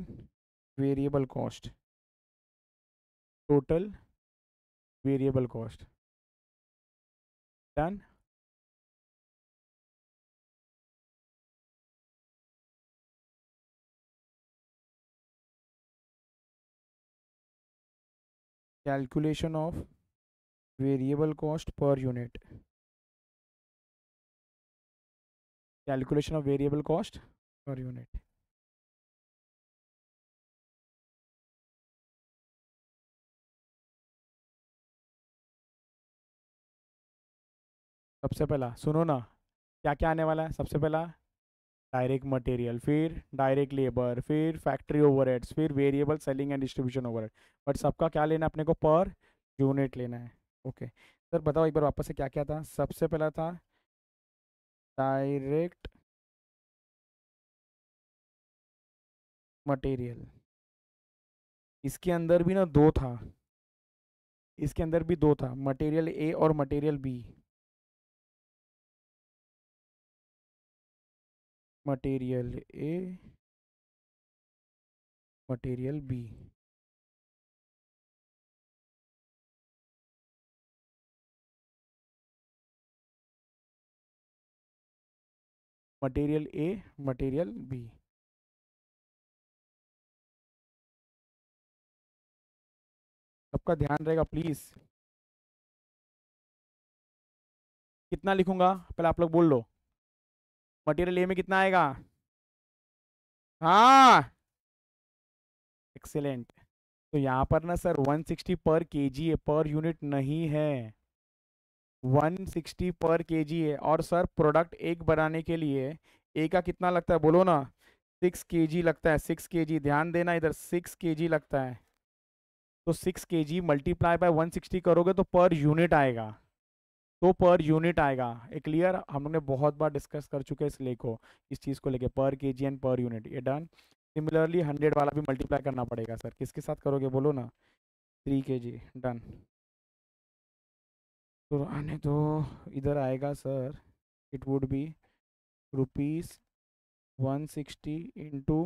variable cost. Total variable cost done. Calculation of variable cost per unit. Calculation of variable cost per unit. सबसे पहला सुनो ना, क्या क्या आने वाला है? सबसे पहला डायरेक्ट मटेरियल, फिर डायरेक्ट लेबर, फिर फैक्ट्री ओवरहेड्स, फिर variable selling and distribution overhead. But सबका क्या लेना है अपने को? पर यूनिट लेना है। ओके सर बताओ एक बार वापस से क्या क्या था? सबसे पहला था डायरेक्ट मटेरियल। इसके अंदर भी ना दो था, इसके अंदर भी दो था, मटेरियल ए और material B. Material A, material B. Material A, material B. सबका ध्यान रहेगा प्लीज। कितना लिखूंगा पहले आप लोग बोल लो? मटेरियल ए में कितना आएगा? हाँ, एक्सेलेंट। तो यहाँ पर ना सर 160 पर केजी है, पर यूनिट नहीं है। 160 पर केजी है। और सर प्रोडक्ट एक बनाने के लिए ए का कितना लगता है बोलो ना? 6 kg लगता है। 6 kg, ध्यान देना इधर, 6 kg लगता है। तो 6 kg मल्टीप्लाई बाय 160 करोगे तो पर यूनिट आएगा। तो पर यूनिट आएगा। ये क्लियर? हम लोग ने बहुत बार डिस्कस कर चुके हैं इस ले को, इस चीज़ को लेके, पर केजी एंड पर यूनिट। ये डन। सिमिलरली 100 वाला भी मल्टीप्लाई करना पड़ेगा सर, किसके साथ करोगे बोलो ना? 3 kg डन। तो आने तो इधर आएगा sir, it would be rupees 160 into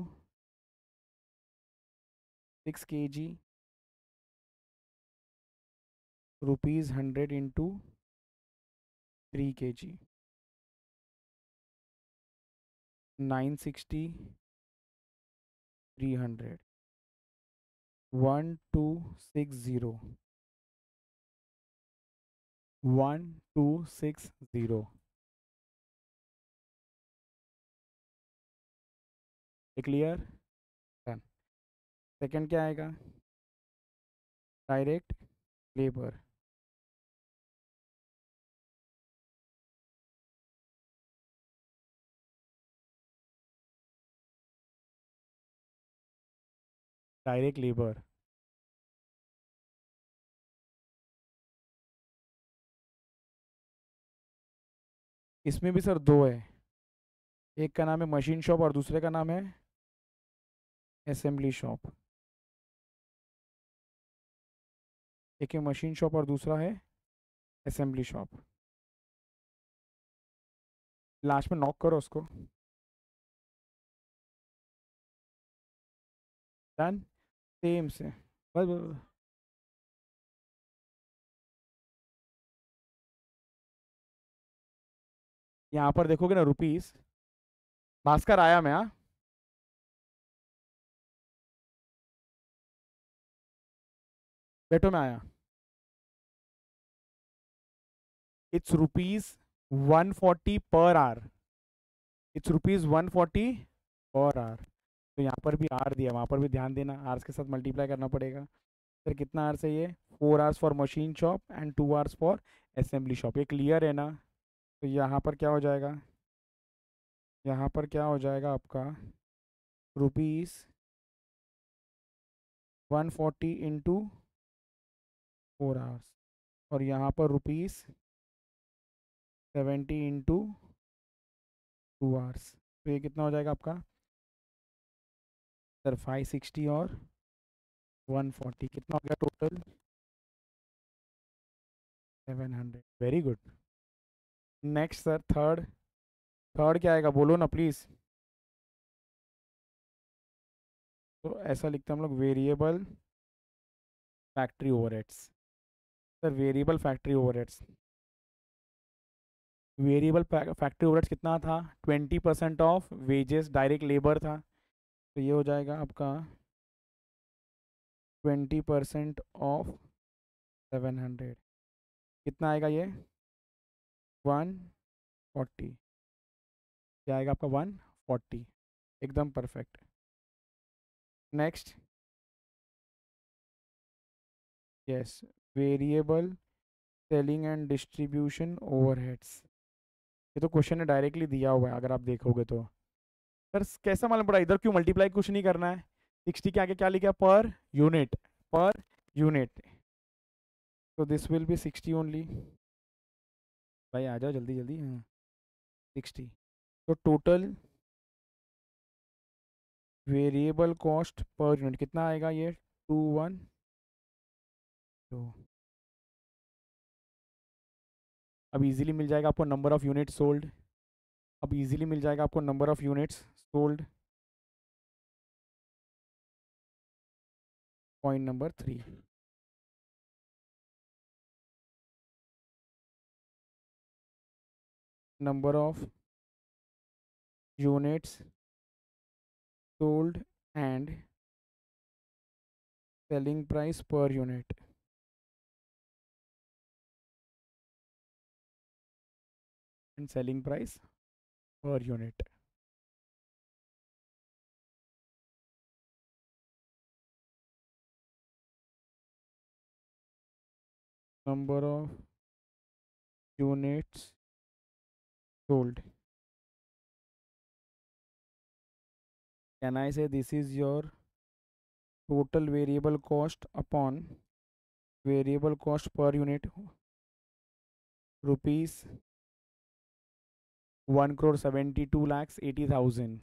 6 kg ₹100 into 3 kg 960 300 1260 1260 clear. Done. Second क्या आएगा? Direct labour. डायरेक्ट लेबर इसमें भी सर दो है, एक का नाम है मशीन शॉप और दूसरे का नाम है असेंबली शॉप। एक है मशीन शॉप और दूसरा है असेंबली शॉप। लास्ट में नॉक करो उसको। डन। सेम से बस बस। यहाँ पर देखोगे ना रुपीस। भास्कर आया मैं, हाँ। बैठो मैं आया। It's ₹140 per hour. It's ₹140 per hour. तो यहाँ पर भी आर दिया, वहाँ पर भी ध्यान देना, आर्स के साथ मल्टीप्लाई करना पड़ेगा। फिर कितना आवर्स है ये? 4 hours for machine shop and 2 hours for assembly shop. ये क्लियर है ना? तो यहाँ पर क्या हो जाएगा? यहाँ पर क्या हो जाएगा आपका? रुपीस 140 इंटू 4 hours, और यहाँ पर ₹70 इंटू 2 hours। तो ये कितना हो जाएगा आपका सर? 560 और 140 कितना हो गया total? 700। Very good. Next sir third. Third क्या आएगा बोलो ना प्लीज़। तो ऐसा लिखते हैं हम लोग, variable factory overheads. Sir variable factory overheads, variable factory overheads कितना था? 20% ऑफ वेजेस डायरेक्ट लेबर था। तो ये हो जाएगा आपका 20% ऑफ 700। कितना आएगा ये? 140। क्या आएगा आपका? 140। एकदम perfect. Next. Yes. Variable selling and distribution overheads. ये तो क्वेश्चन ने डायरेक्टली दिया हुआ है अगर आप देखोगे तो। सर कैसा मालूम पड़ा? इधर क्यों मल्टीप्लाई कुछ नहीं करना है? 60 के आगे क्या लिखा? Per unit. Per unit. तो दिस विल बी 60 ओनली। भाई आ जाओ जल्दी जल्दी। हाँ 60। तो total variable cost per unit कितना आएगा ये? 212। अब इजीली मिल जाएगा आपको नंबर ऑफ यूनिट सोल्ड। अब इजीली मिल जाएगा आपको number of units sold. Point number 3। Number of units sold and selling price per unit. And selling price per unit. number of units sold. Can I say this is your total variable cost upon variable cost per unit rupees 1,72,80,000.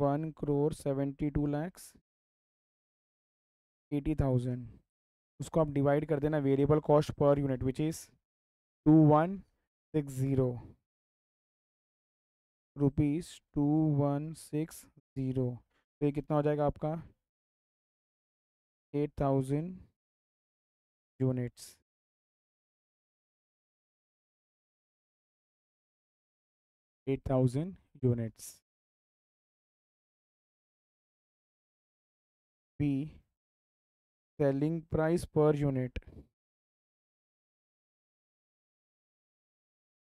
1,72,80,000 उसको आप divide कर देना variable cost per unit which is 2160। ₹2160। तो ये कितना हो जाएगा आपका? 8000 units. 8000 units. B, selling price per unit,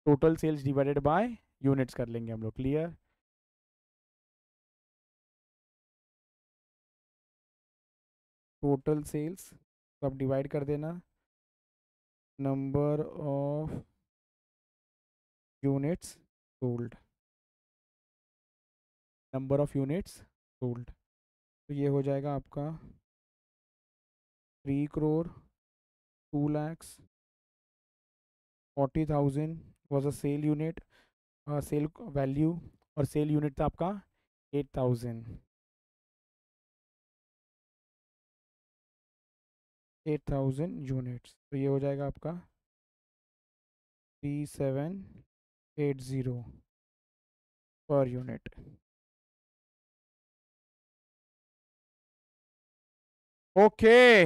total sales divided by units कर लेंगे हम लोग। क्लियर? टोटल सेल्स तो आप डिवाइड कर देना number of units sold, number of units sold. तो ये हो जाएगा आपका 3,02,40,000 was a sale unit, sale value, और सेल यूनिट था आपका 8000। 8000 यूनिट्स। तो ये हो जाएगा आपका 3780 पर यूनिट। ओके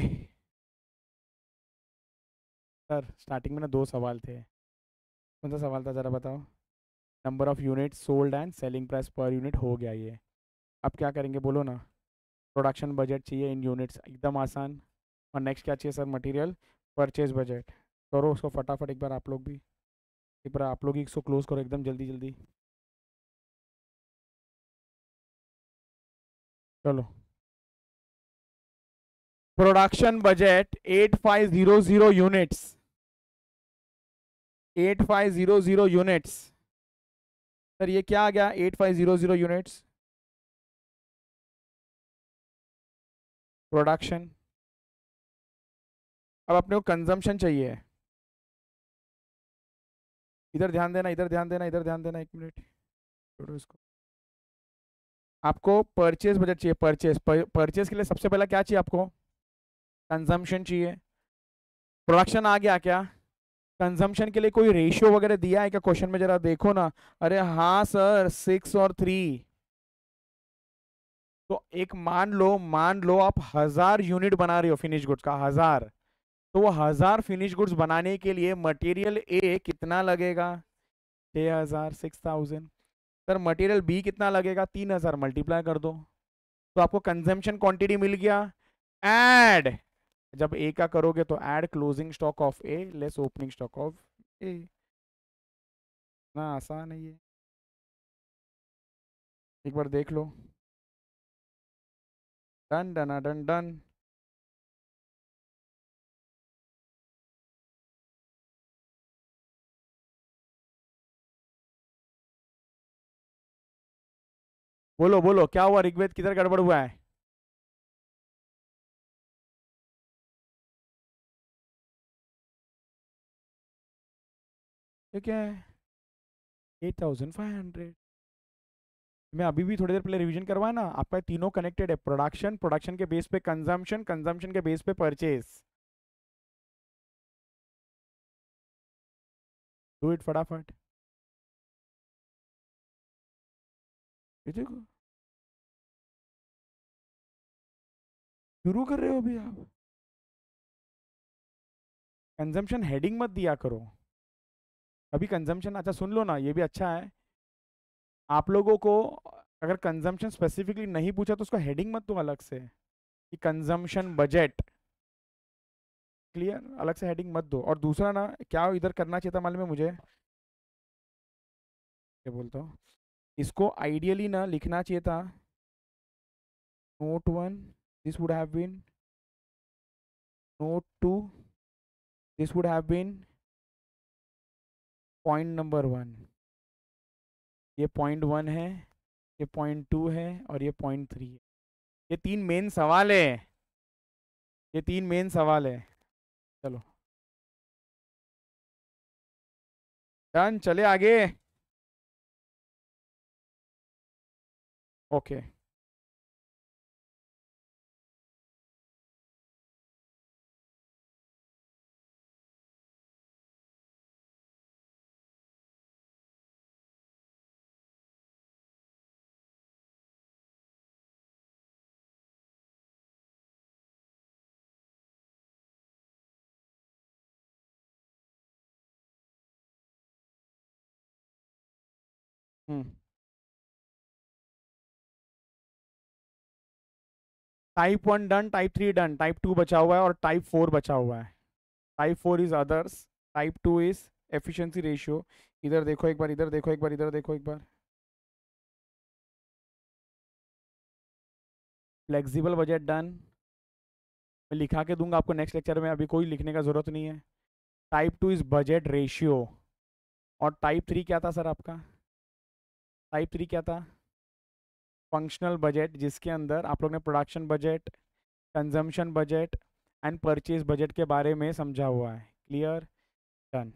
सर, स्टार्टिंग में ना 2 सवाल थे। कौन सा सवाल था ज़रा बताओ? Number of unit sold and selling price per unit हो गया ये। अब क्या करेंगे बोलो ना? प्रोडक्शन बजट चाहिए इन यूनिट्स, एकदम आसान। और नेक्स्ट क्या चाहिए सर? Material purchase budget. करो उसको फटाफट एक बार आप लोग भी, एक बार आप लोग ही इसको क्लोज करो एकदम जल्दी जल्दी। चलो, production budget 8500 units, 8500 units. Sir ये क्या आ गया 8500 यूनिट्स? प्रोडक्शन। अब अपने को कंजम्पशन चाहिए। इधर ध्यान देना, इधर ध्यान देना, इधर ध्यान देना, 1 मिनट छोड़ो इसको। आपको परचेज बजट चाहिए। परचेज, परचेज के लिए सबसे पहला क्या चाहिए आपको? कंजम्पशन चाहिए। प्रोडक्शन आ गया क्या? कंजम्पशन के लिए कोई रेशियो वगैरह दिया है क्या क्वेश्चन में? जरा देखो ना। अरे हाँ सर, 6 और 3। तो एक मान लो आप 1000 यूनिट बना रहे हो फिनिश गुड्स का, 1000। तो वो 1000 फिनिश गुड्स बनाने के लिए मटेरियल ए कितना लगेगा? 6000, 6000। सर मटेरियल बी कितना लगेगा? 3000, मल्टीप्लाई कर दो। तो आपको कंजम्पशन क्वांटिटी मिल गया। ऐड, जब ए का करोगे तो add closing stock of A less opening stock of A. ना आसान है ये, एक बार देख लो। Done done done done. बोलो बोलो क्या हुआ? ऋग्वेद किधर गड़बड़ हुआ है? ये क्या है? 8500। मैं अभी भी थोड़ी देर पहले रिवीजन करवाया ना आपका, तीनों कनेक्टेड है। प्रोडक्शन, प्रोडक्शन के बेस पे कंजम्पशन, कंजम्पशन के बेस पे परचेज। डू इट फटाफट। ये देखो, शुरू कर रहे हो अभी आप। कंजम्पशन हेडिंग मत दिया करो अभी। कंजम्पशन अच्छा सुन लो ना, ये भी अच्छा है आप लोगों को। अगर कंजम्पशन स्पेसिफिकली नहीं पूछा तो उसका हेडिंग मत दो अलग से कि कंजम्पशन बजट। क्लियर? अलग से हेडिंग मत दो। और दूसरा ना, क्या इधर करना चाहिए था मालूम है मुझे? क्या बोलता हूँ, इसको आइडियली ना लिखना चाहिए था note 1, this would have been note 2, this would have been point number 1। ये पॉइंट 1 है, ये पॉइंट 2 है, और ये पॉइंट 3 है। ये 3 मेन सवाल है, ये 3 मेन सवाल है। चलो डन, चले आगे। Okay. Type 1 done, type 3 done, type 2 बचा हुआ है और टाइप 4 बचा हुआ है। Type 4 is others, type 2 is efficiency ratio. इधर देखो एक बार, इधर देखो एक बार, इधर देखो एक बार। फ्लेक्सिबल बजट डन, मैं लिखा के दूंगा आपको नेक्स्ट लेक्चर में, अभी कोई लिखने का जरूरत नहीं है। Type 2 is budget ratio. और टाइप 3 क्या था सर आपका? टाइप 3 क्या था? फंक्शनल बजट, जिसके अंदर आप लोग ने production budget, consumption budget and purchase budget के बारे में समझा हुआ है। क्लियर? डन।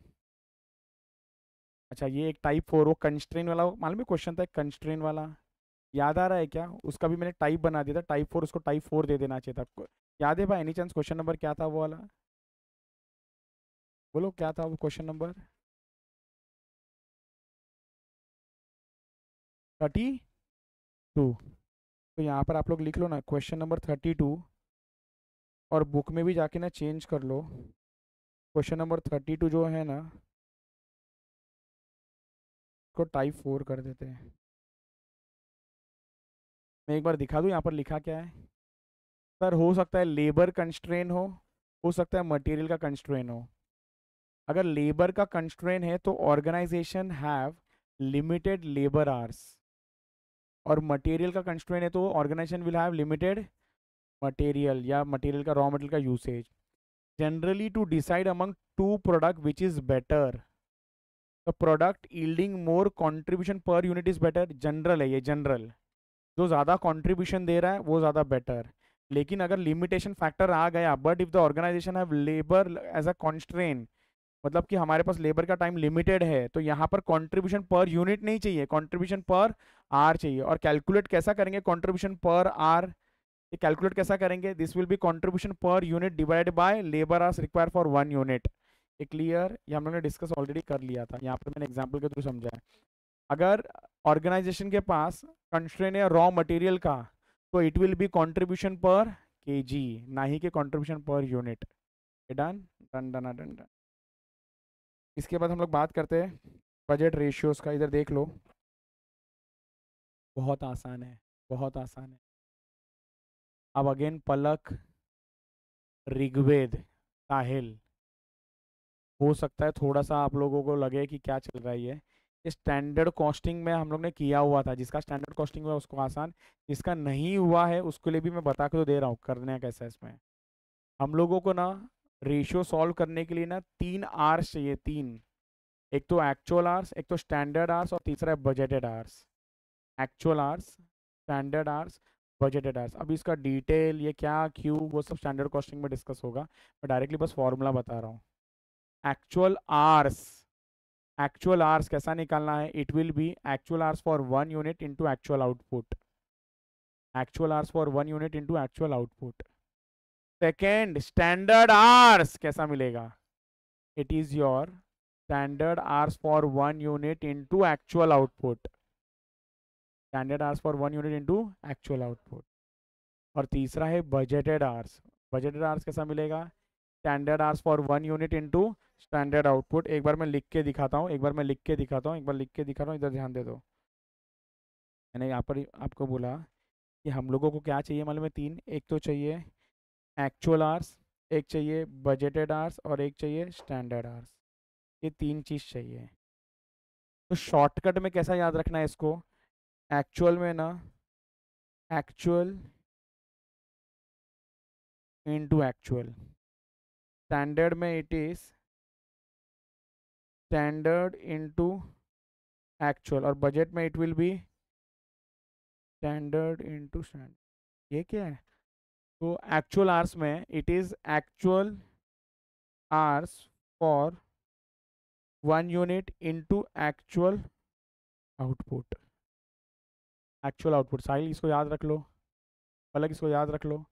अच्छा, ये एक टाइप 4 वो कंस्ट्रेन वाला मालूम है क्वेश्चन था, एक कंस्ट्रेन वाला, याद आ रहा है क्या? उसका भी मैंने टाइप बना दिया था, टाइप 4, उसको टाइप 4 दे देना चाहिए था। याद है भाई एनी चांस क्वेश्चन नंबर क्या था वो वाला? बोलो क्या था वो क्वेश्चन नंबर? 32। तो यहाँ पर आप लोग लिख लो ना क्वेश्चन नंबर 32, और बुक में भी जाके ना चेंज कर लो। क्वेश्चन नंबर 32 जो है ना, उसको टाइप 4 कर देते हैं। मैं एक बार दिखा दूँ यहाँ पर लिखा क्या है? सर हो सकता है लेबर कंस्ट्रेन हो सकता है मटेरियल का कंस्ट्रेन हो। अगर लेबर का कंस्ट्रेन है तो organisation have limited labour hours, और मटेरियल का कंस्ट्रेन है तो organisation will have limited material, या मटेरियल का रॉ मटेरियल का usage. Generally to decide among two product which is better, the product yielding more contribution per unit is better. General है ये, general, जो ज़्यादा कंट्रीब्यूशन दे रहा है वो ज़्यादा बेटर। लेकिन अगर लिमिटेशन फैक्टर आ गया, but if the organization have labour as a constraint, मतलब कि हमारे पास लेबर का टाइम लिमिटेड है, तो यहाँ पर कंट्रीब्यूशन पर यूनिट नहीं चाहिए, कंट्रीब्यूशन पर आर चाहिए। और कैलकुलेट कैसा करेंगे कंट्रीब्यूशन पर आर? ये कैलकुलेट कैसा करेंगे? This will B contribution per unit divided by labour hours require for 1 unit. ये क्लियर? ये हम लोग ने डिस्कस ऑलरेडी कर लिया था, यहाँ पर मैंने एग्जाम्पल के थ्रू समझा है। अगर ऑर्गेनाइजेशन के पास कंस्ट्रेन है रॉ मटेरियल का, तो इट विल बी कंट्रीब्यूशन पर केजी, ना ही के contribution per unit. Done done done done done. इसके बाद हम लोग बात करते हैं बजट रेशियोज का। इधर देख लो, बहुत आसान है, बहुत आसान है। अब अगेन पलक, ऋग्वेद, साहिल, हो सकता है थोड़ा सा आप लोगों को लगे कि क्या चल रहा है ये स्टैंडर्ड कॉस्टिंग में हम लोग ने किया हुआ था। जिसका स्टैंडर्ड कॉस्टिंग हुआ है उसको आसान, जिसका नहीं हुआ है उसके लिए भी मैं बता के तो दे रहा हूँ करने कैसा है इसमें। हम लोगों को ना रेशियो सॉल्व करने के लिए ना 3 आवर्स चाहिए, 3। एक तो एक्चुअल आवर्स, एक तो स्टैंडर्ड आवर्स, और तीसरा है budgeted hours. Actual hours, standard hours, budgeted hours. अब इसका डिटेल ये क्या क्यों वो सब स्टैंडर्ड कॉस्टिंग में डिस्कस होगा, मैं डायरेक्टली बस फॉर्मूला बता रहा हूँ। एक्चुअल आवर्स, एक्चुअल आवर्स कैसा निकालना है? It will B actual hours for 1 unit into actual output. Actual hours for 1 unit into actual output. Second, standard hours कैसा मिलेगा? It is your standard hours for 1 unit into actual output. Standard hours for 1 unit into actual output. और तीसरा है budgeted hours. Budgeted hours कैसा मिलेगा? Standard hours for 1 unit into standard output. एक बार मैं लिख के दिखाता हूँ, एक बार मैं लिख के दिखाता हूँ, एक बार लिख के दिखा रहा हूँ, इधर ध्यान दे दो। मैंने यहाँ पर आपको बोला कि हम लोगों को क्या चाहिए मालूम है? 3। एक तो चाहिए एक्चुअल आवर्स, एक चाहिए बजटेड आवर्स, और एक चाहिए स्टैंडर्ड आवर्स। ये 3 चीज़ चाहिए। तो शॉर्टकट में कैसा याद रखना है इसको? एक्चुअल में ना, एक्चुअल इनटू एक्चुअल। स्टैंडर्ड में it is standard into actual, और बजट में it will be standard into standard. ये क्या है? तो एक्चुअल आवर्स में it is actual hours for 1 unit into actual output. Actual output, Sahil इसको याद रख लो, पलक इसको याद रख लो।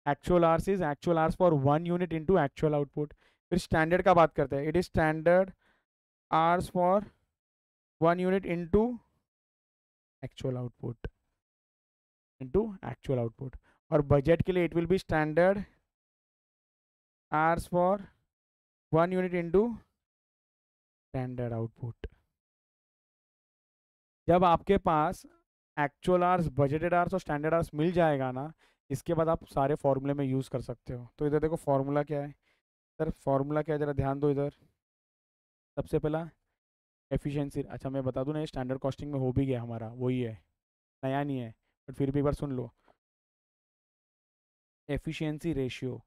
Actual hours is actual hours for 1 unit into actual output. फिर स्टैंडर्ड का बात करते हैं, it is standard hours for 1 unit into actual output, into actual output. और बजट के लिए it will be standard hours for 1 unit into standard output. जब आपके पास एक्चुअल आवर्स, बजटेड आवर्स और स्टैंडर्ड आवर्स मिल जाएगा ना, इसके बाद आप सारे फॉर्मूले में यूज़ कर सकते हो। तो इधर देखो फॉर्मूला क्या है सर, फॉर्मूला क्या है ज़रा ध्यान दो इधर। सबसे पहला एफिशिएंसी, अच्छा मैं बता दूं ना, ये स्टैंडर्ड कॉस्टिंग में हो भी गया हमारा, वही है, नया नहीं है, बट फिर भी एक बार सुन लो। Efficiency ratio,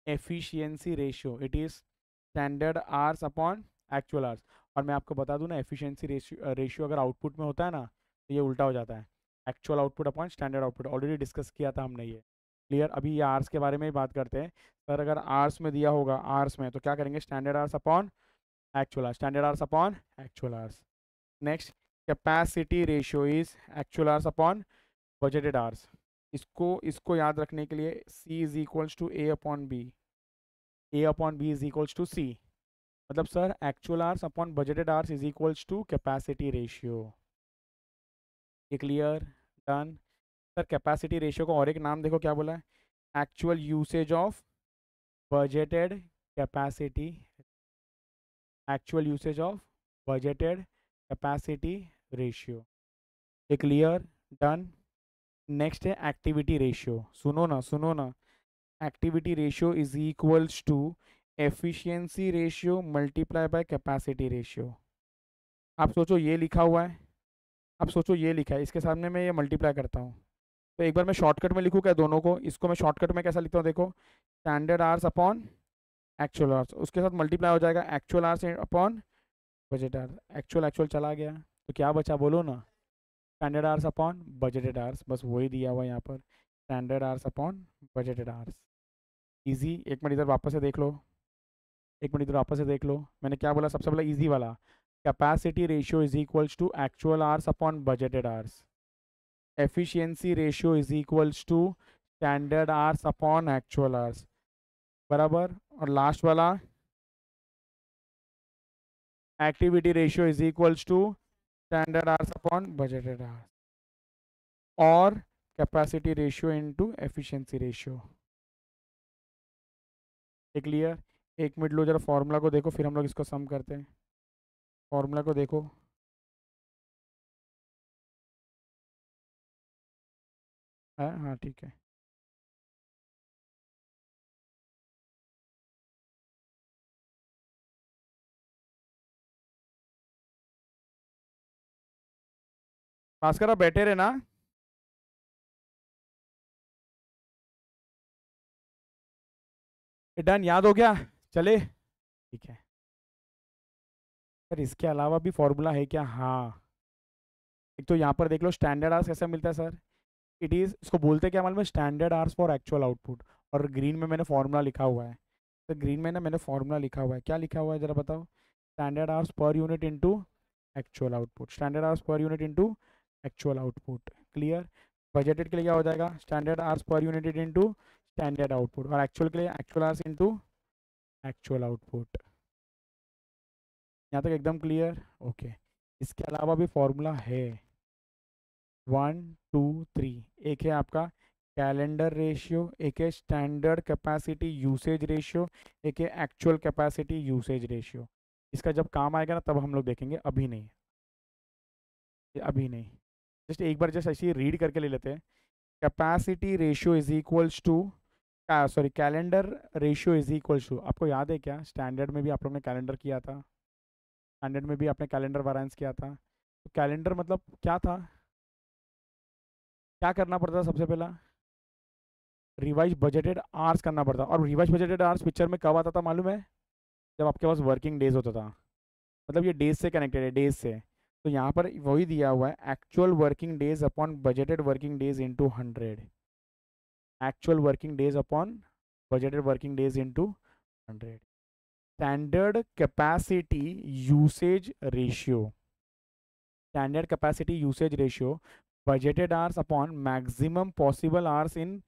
efficiency ratio it is standard hours upon actual hours. और मैं आपको बता दूं ना, एफिशिएंसी रेशियो अगर आउटपुट में होता है ना, तो ये उल्टा हो जाता है, actual output upon standard output. Already discuss किया था हमने ये, क्लियर। अभी ये आवर्स के बारे में ही बात करते हैं। सर अगर आवर्स में दिया होगा, आवर्स में, तो क्या करेंगे, standard hours upon actual hours, standard hours upon actual hours. Next, capacity ratio is actual hours upon budgeted hours. इसको इसको याद रखने के लिए C is equals to A upon B, A upon B is equals to C। मतलब sir actual hours upon budgeted hours is equals to capacity ratio. ये clear, done. Sir capacity ratio को और एक नाम देखो क्या बोला है, actual usage of budgeted capacity, actual usage of budgeted capacity ratio. ये क्लियर, डन। नेक्स्ट है एक्टिविटी रेशियो, सुनो ना सुनो ना, activity ratio is equals to efficiency ratio multiply by capacity ratio. आप सोचो ये लिखा हुआ है, अब सोचो ये लिखा है, इसके सामने मैं ये मल्टीप्लाई करता हूँ, तो एक बार मैं शॉर्टकट में लिखूँ क्या दोनों को, इसको मैं शॉर्टकट में कैसा लिखता हूँ देखो, standard hours upon actual hours, उसके साथ मल्टीप्लाई हो जाएगा actual hours upon budget hours, actual actual चला गया, तो क्या बचा बोलो ना, standard hours upon budgeted hours, बस वही दिया हुआ है यहाँ पर, standard hours upon budgeted hours. Easy. एक मिनट इधर वापस से देख लो, एक मिनट इधर वापस से देख लो, मैंने क्या बोला सबसे पहले, ईजी वाला, capacity ratio is equals to actual hours upon budgeted hours, efficiency ratio is equals to standard hours upon actual hours, बराबर। और लास्ट वाला, activity ratio is equals to standard hours upon budgeted hours, और capacity ratio into efficiency ratio. ये clear. एक minute लो जरा, formula को देखो, फिर हम लोग इसको सम करते हैं। फॉर्मूला को देखो, है हाँ ठीक है। भास्कर आप बैठे रहे ना, डन, याद हो गया, चले, ठीक है। सर इसके अलावा भी फॉर्मूला है क्या, हाँ। एक तो यहाँ पर देख लो, स्टैंडर्ड आवर्स कैसे मिलता है सर, इट इज़, इसको बोलते क्या मालूम है, standard hours for actual output. और ग्रीन में मैंने फॉर्मूला लिखा हुआ है, तो ग्रीन में ना मैंने फॉर्मूला लिखा हुआ है, क्या लिखा हुआ है जरा बताओ, standard hours per unit into actual output, standard hours per unit into actual output, clear. Budgeted के लिए क्या हो जाएगा, standard hours per unit into standard output, और एक्चुअल के लिए actual hours into actual output. यहाँ तक एकदम क्लियर, ओके। इसके अलावा भी फॉर्मूला है, 1 2 3, एक है आपका कैलेंडर रेशियो, एक है स्टैंडर्ड कैपेसिटी यूसेज रेशियो, एक है एक्चुअल कैपेसिटी यूसेज रेशियो। इसका जब काम आएगा ना तब हम लोग देखेंगे, अभी नहीं, ये अभी नहीं। जस्ट एक बार जस्ट ऐसे ही रीड करके ले लेते हैं, capacity ratio is equals to, sorry calendar ratio is equals to, आपको याद है क्या, स्टैंडर्ड में भी आप लोग ने कैलेंडर किया था, स्टैंडर्ड में भी आपने कैलेंडर वारेंस किया था, तो कैलेंडर मतलब क्या था, क्या करना पड़ता था सबसे पहला, रिवाइज बजटेड आवर्स करना पड़ता, और रिवाइज बजटेड आवर्स पिक्चर में कब आता था मालूम है, जब आपके पास वर्किंग डेज होता था, मतलब ये डेज से कनेक्टेड है, डेज से। तो यहाँ पर वही दिया हुआ है, actual working days upon budgeted working days into 100, actual working days upon budgeted working days into 100, standard capacity usage ratio, standard capacity usage ratio, budgeted hours upon maximum possible hours in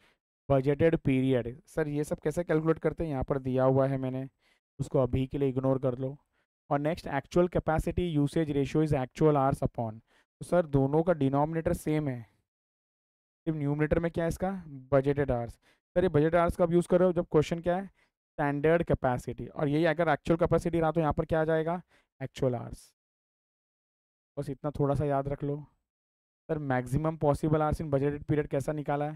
budgeted period. Sir ये सब कैसे calculate करते हैं, यहाँ पर दिया हुआ है मैंने, उसको अभी के लिए इग्नोर कर लो। और next, actual capacity usage ratio is actual hours upon, तो सर दोनों का डिनोमिनेटर सेम है, सिर्फ न्यूमिनेटर में क्या है इसका, बजटेड आवर्स। सर ये बजट आवर्स कब यूज़ कर रहे हो, जब क्वेश्चन क्या है, स्टैंडर्ड कैपेसिटी, और यही अगर एक्चुअल कैपेसिटी रहा तो यहाँ पर क्या आ जाएगा, एक्चुअल आवर्स। बस इतना थोड़ा सा याद रख लो। Sir maximum possible hours in budgeted period कैसा निकाला है?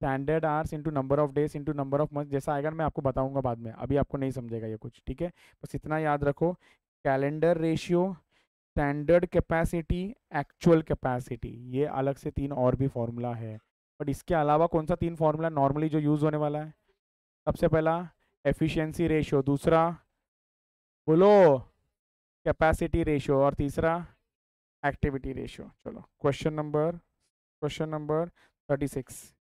Standard hours into number of days into number of month, जैसा आएगा ना मैं आपको बताऊंगा बाद में, अभी आपको नहीं समझेगा ये कुछ, ठीक है? बस इतना याद रखो, calendar ratio, standard capacity, actual capacity, ये अलग से तीन और भी फॉर्मूला है। बट इसके अलावा कौन सा तीन फॉर्मूला नॉर्मली जो यूज़ होने वाला है? सबसे पहला एफिशिएंसी रेशियो, दूसरा बोलो कैपेसिटी रेशियो, और तीसरा एक्टिविटी रेशियो। चलो क्वेश्चन नंबर 36।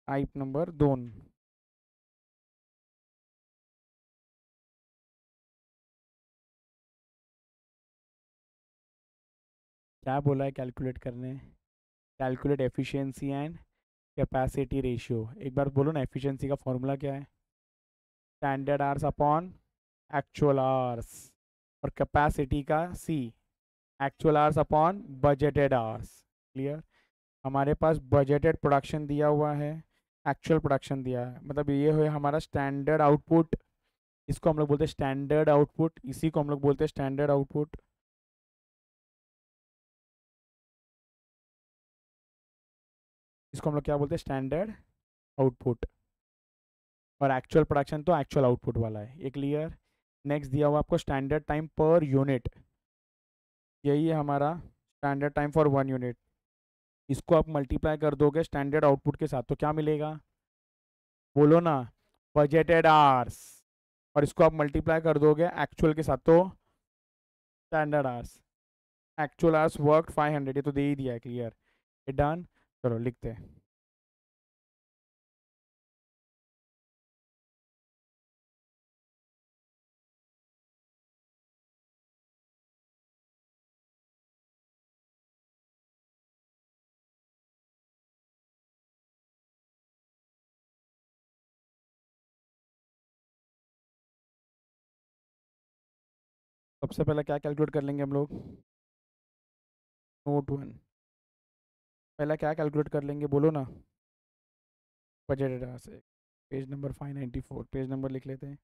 Type number 2। क्या बोला है कैलकुलेट करने? Calculate efficiency and capacity ratio. एक बार बोलो ना, एफिशिएंसी का फॉर्मूला क्या है? Standard hours upon actual hours. और कैपेसिटी का C, actual hours upon budgeted hours. Clear? हमारे पास बजटेड प्रोडक्शन दिया हुआ है, एक्चुअल प्रोडक्शन दिया है, मतलब ये है हमारा स्टैंडर्ड आउटपुट। इसको हम लोग बोलते हैं स्टैंडर्ड आउटपुट, इसी को हम लोग बोलते हैं स्टैंडर्ड आउटपुट। इसको हम लोग क्या बोलते हैं? Standard output. और एक्चुअल प्रोडक्शन तो एक्चुअल आउटपुट वाला है, ये क्लियर? नेक्स्ट दिया हुआ आपको स्टैंडर्ड टाइम पर यूनिट, यही है हमारा स्टैंडर्ड टाइम फॉर 1 यूनिट। इसको आप मल्टीप्लाई कर दोगे स्टैंडर्ड आउटपुट के साथ तो क्या मिलेगा? बोलो ना, बजटेड आवर्स। और इसको आप मल्टीप्लाई कर दोगे एक्चुअल के साथ तो standard hours. Actual hours work 500, ये तो दे ही दिया है, क्लियर? ये डन। चलो लिखते हैं। सबसे पहले क्या कैलकुलेट कर लेंगे हम लोग? नोट 1। पहला क्या कैलकुलेट कर लेंगे बोलो ना? Budgeted hours. Page number 594, page number लिख लेते हैं।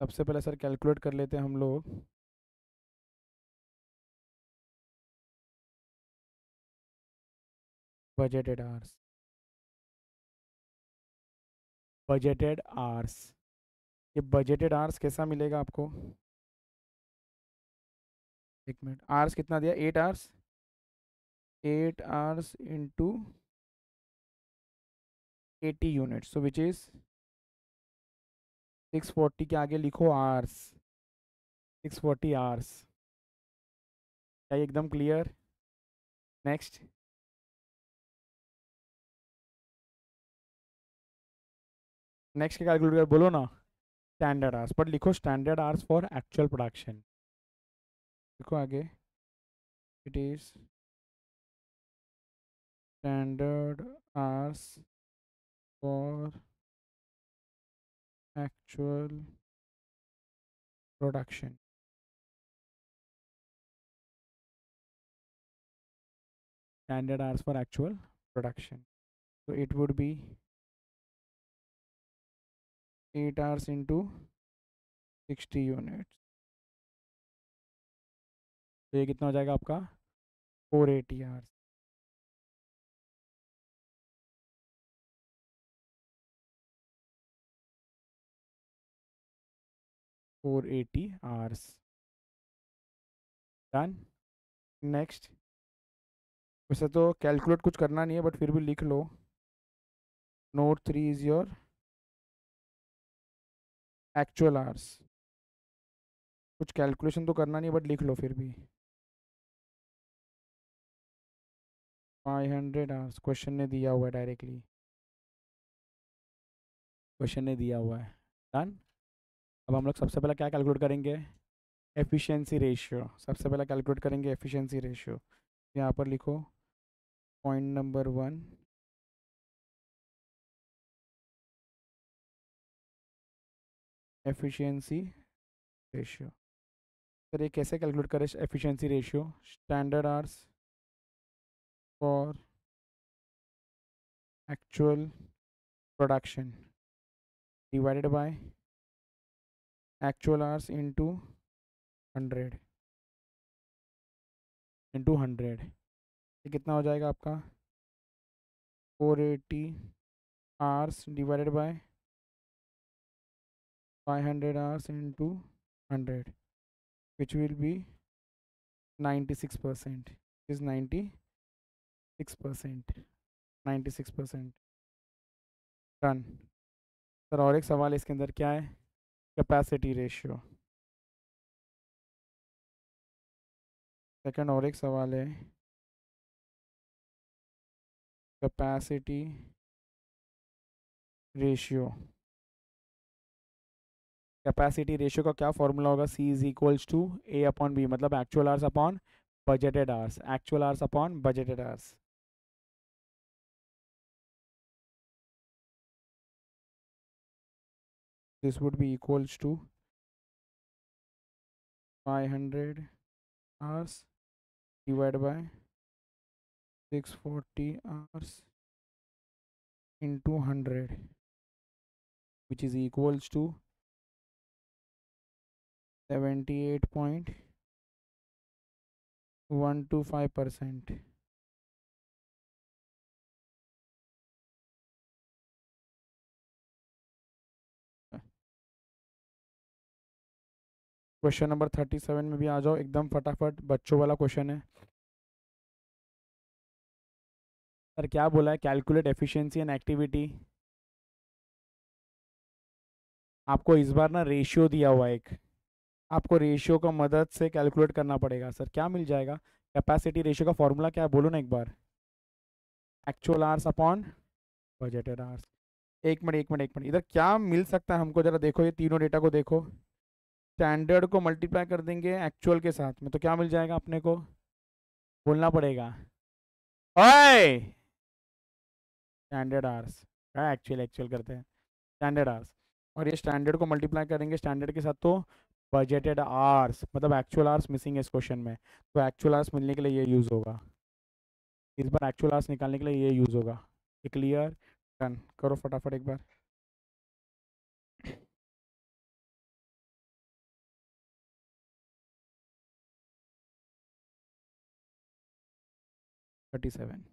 सबसे पहले सर कैलकुलेट कर लेते हैं हम लोग बजटेड आवर्स। बजटेड आवर्स, ये बजटेड आवर्स कैसा मिलेगा आपको? एक मिनट, आवर्स कितना दिया? 8 hours. 8 hours into 80 unit, so which is 640 के आगे लिखो आवर्स। 640 आवर्स। क्या ये एकदम क्लियर? नेक्स्ट। नेक्स्ट क्या कैलकुलेट कर बोलो ना? स्टैंडर्ड आवर्स, पर लिखो standard hours for actual production. लिखो आगे, it is standard hours for actual production. Standard hours for actual production. So it would be 8 hours into 60 units. तो ये कितना हो जाएगा आपका? 480 आवर्स। 480 आवर्स। डन। नेक्स्ट। वैसे तो कैलकुलेट कुछ करना नहीं है, बट फिर भी लिख लो। Note 3 is your actual hours. कुछ कैलकुलेशन तो करना नहीं है, बट लिख लो फिर भी। 500 आवर्स क्वेश्चन ने दिया हुआ है डायरेक्टली, क्वेश्चन ने दिया हुआ है। डन। अब हम लोग सबसे पहले क्या कैलकुलेट करेंगे? Efficiency ratio. सबसे पहले कैलकुलेट करेंगे एफिशिएंसी रेशियो। यहाँ पर लिखो point number 1, efficiency ratio. Sir ये कैसे कैलकुलेट करें efficiency ratio? Standard hours for actual production divided by actual hours into 100 into 100, ये कितना हो जाएगा आपका? 480 hours divided by 500 hours into 100, which will be 96%. Is 96%, 96% done. Sir और एक सवाल इसके अंदर क्या है? Capacity ratio. सेकंड और एक सवाल है कैपेसिटी रेशियो। कैपेसिटी रेशियो का क्या फॉर्मूला होगा? C is equals to A upon B, मतलब actual hours upon budgeted hours, actual hours upon budgeted hours. This would be equals to 500 hours divided by 640 hours into 100, which is equals to 78.125%. Question number 37 में भी आ जाओ एकदम फटाफट, बच्चों वाला question है। Sir क्या बोला है? Calculate efficiency and activity. आपको इस बार ना रेशियो दिया हुआ है एक, आपको रेशियो का मदद से कैलकुलेट करना पड़ेगा। सर क्या मिल जाएगा? कैपेसिटी रेशियो का फॉर्मूला क्या है बोलो ना एक बार। Actual hours upon budgeted hours. एक मिनट एक मिनट एक मिनट, इधर क्या मिल सकता है हमको जरा देखो, ये तीनों डेटा को देखो। स्टैंडर्ड को मल्टीप्लाई कर देंगे एक्चुअल के साथ में तो क्या मिल जाएगा अपने को? बोलना पड़ेगा ओए। स्टैंडर्ड आवर्स, क्या एक्चुअल एक्चुअल करते हैं, स्टैंडर्ड आवर्स। और ये स्टैंडर्ड को मल्टीप्लाई करेंगे स्टैंडर्ड के साथ तो बजटेड आवर्स, मतलब एक्चुअल आवर्स मिसिंग है इस क्वेश्चन में, तो एक्चुअल आवर्स मिलने के लिए ये यूज़ होगा। इस बार एक्चुअल आवर्स निकालने के लिए ये यूज़ होगा। ये क्लियर? डन करो फटाफट एक बार। 37।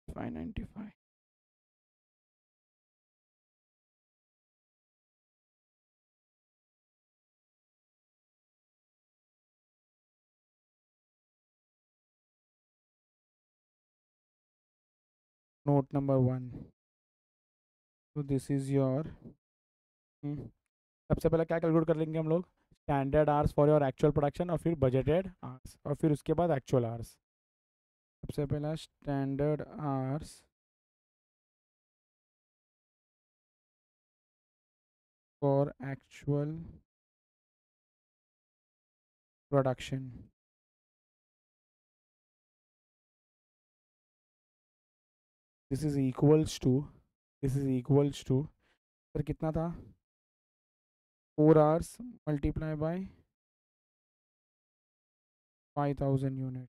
फाइव 95। नोट नंबर 1, तो दिस इज योर, सबसे पहले क्या कैलकुलेट कर लेंगे हम लोग? Standard hours for your actual production, और फिर बजटेड आवर्स, और फिर उसके बाद एक्चुअल आवर्स। सबसे पहला standard hours for actual production, this is equals to, this is equals to, sir कितना था? 4 hours multiply by 5000 unit.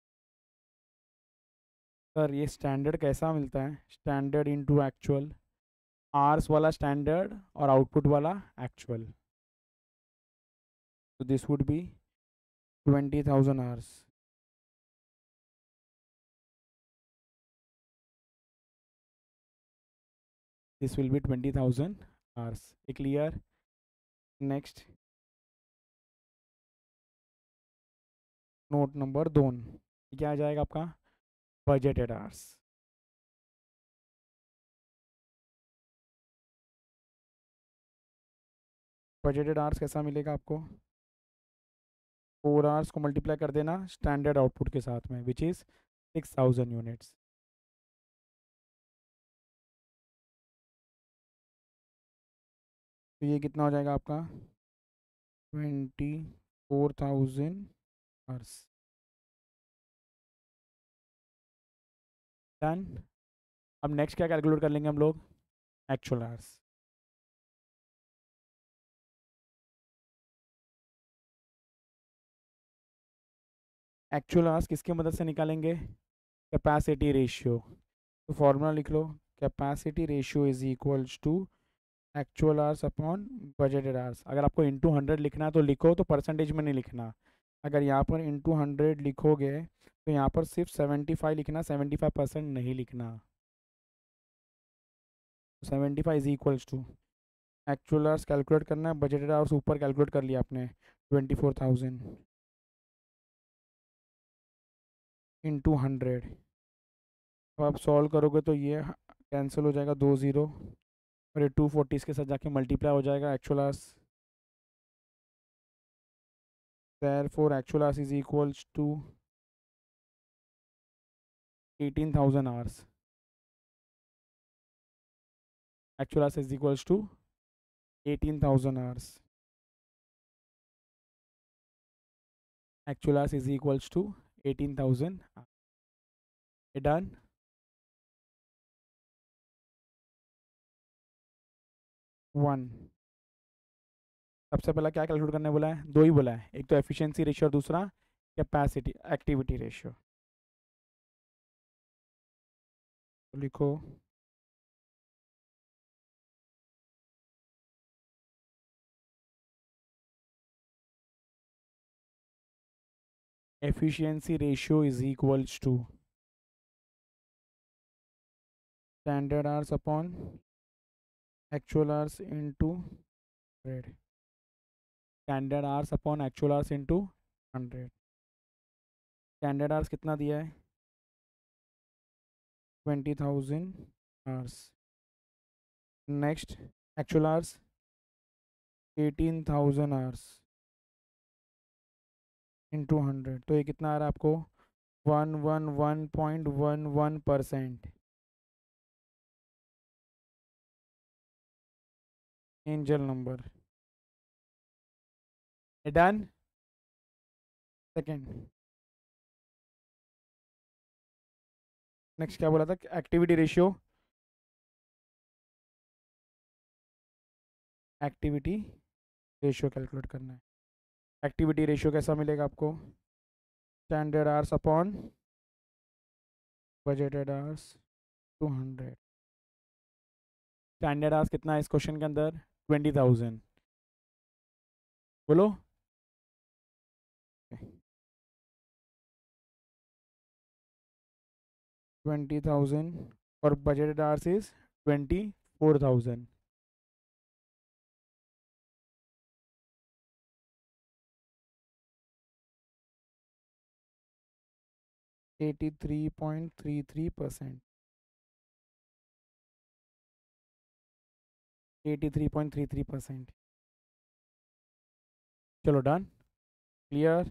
Sir ये स्टैंडर्ड कैसा मिलता है? स्टैंडर्ड इनटू एक्चुअल, आवर्स वाला स्टैंडर्ड और आउटपुट वाला एक्चुअल, तो this would be 20,000 hours. This will be 20,000 hours. ये क्लियर? नेक्स्ट नोट नंबर 2, क्या आ जाएगा आपका? Budgeted hours. बजटेड आवर्स कैसा मिलेगा आपको? 4 आवर्स को मल्टीप्लाई कर देना स्टैंडर्ड आउटपुट के साथ में, विच इज़ 6,000 यूनिट्स। तो ये कितना हो जाएगा आपका? 20 4,000 आवर्स। डन। अब नेक्स्ट क्या कैलकुलेट कर लेंगे हम लोग? Actual hours. एक्चुअल आवर्स किसकी मदद से निकालेंगे? Capacity ratio. तो फॉर्मूला लिख लो, capacity ratio is equals to actual hours upon budgeted hours. अगर आपको इंटू 100 लिखना है तो लिखो, तो परसेंटेज में नहीं लिखना। अगर यहाँ पर इंटू 100 लिखोगे तो यहाँ पर सिर्फ 75 लिखना, 75% नहीं लिखना। 75 is equals to actual hours calculate करना है, बजटेड आवर्स ऊपर कैलकुलेट कर लिया आपने 24,000 इंटू 100। अब आप सॉल्व करोगे तो ये कैंसिल हो जाएगा, 2 0, और ये 240 इसके साथ जाके मल्टीप्लाई हो जाएगा actual hours. therefore actual hours is equals to 18,000 hours. Actual hours is equals to 18,000 hours. Actual hours is equals to 18,000. Done. One. सबसे पहला क्या कैलकुलेट करने बोला है? दो ही बोला है, एक तो एफिशिएंसी रेशियो और दूसरा कैपेसिटी एक्टिविटी रेशियो। तो लिखो efficiency ratio is equals to standard hours upon actual hours into 100. Standard hours upon actual hours into 100. Standard hours कितना दिया है? 20,000 hours. Next actual hours 18,000 hours into 100, तो ये कितना आ रहा है आपको? 111.11%। Angel number. Done. Second. Next क्या बोला था? Activity ratio. Activity ratio calculate करना है। एक्टिविटी रेशियो कैसा मिलेगा आपको? Standard hours upon budgeted hours 200। Standard hours कितना है इस क्वेश्चन के अंदर? 20,000। बोलो। 20,000 और बजटेड आवर्स इज 24,000। 83.33%। 83.33%। चलो done. Clear.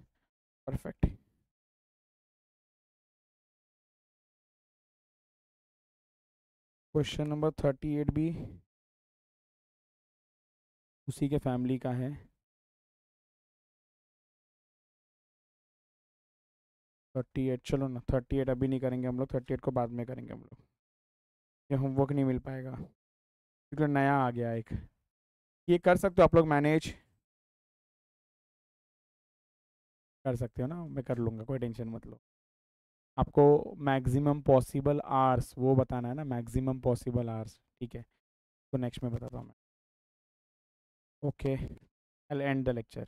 Perfect. Question number 38 भी उसी के फैमिली का है। 38, चलो ना 38 अभी नहीं करेंगे हम लोग, 38 को बाद में करेंगे हम लोग। ये होमवर्क नहीं मिल पाएगा क्योंकि नया आ गया एक। ये कर सकते हो आप लोग मैनेज? कर सकते हो ना? मैं कर लूँगा, कोई टेंशन मत लो। आपको मैक्सिमम पॉसिबल आवर्स वो बताना है ना, मैक्सिमम पॉसिबल आवर्स। ठीक है, तो नेक्स्ट में बताता हूँ मैं। Okay, I and the lecture.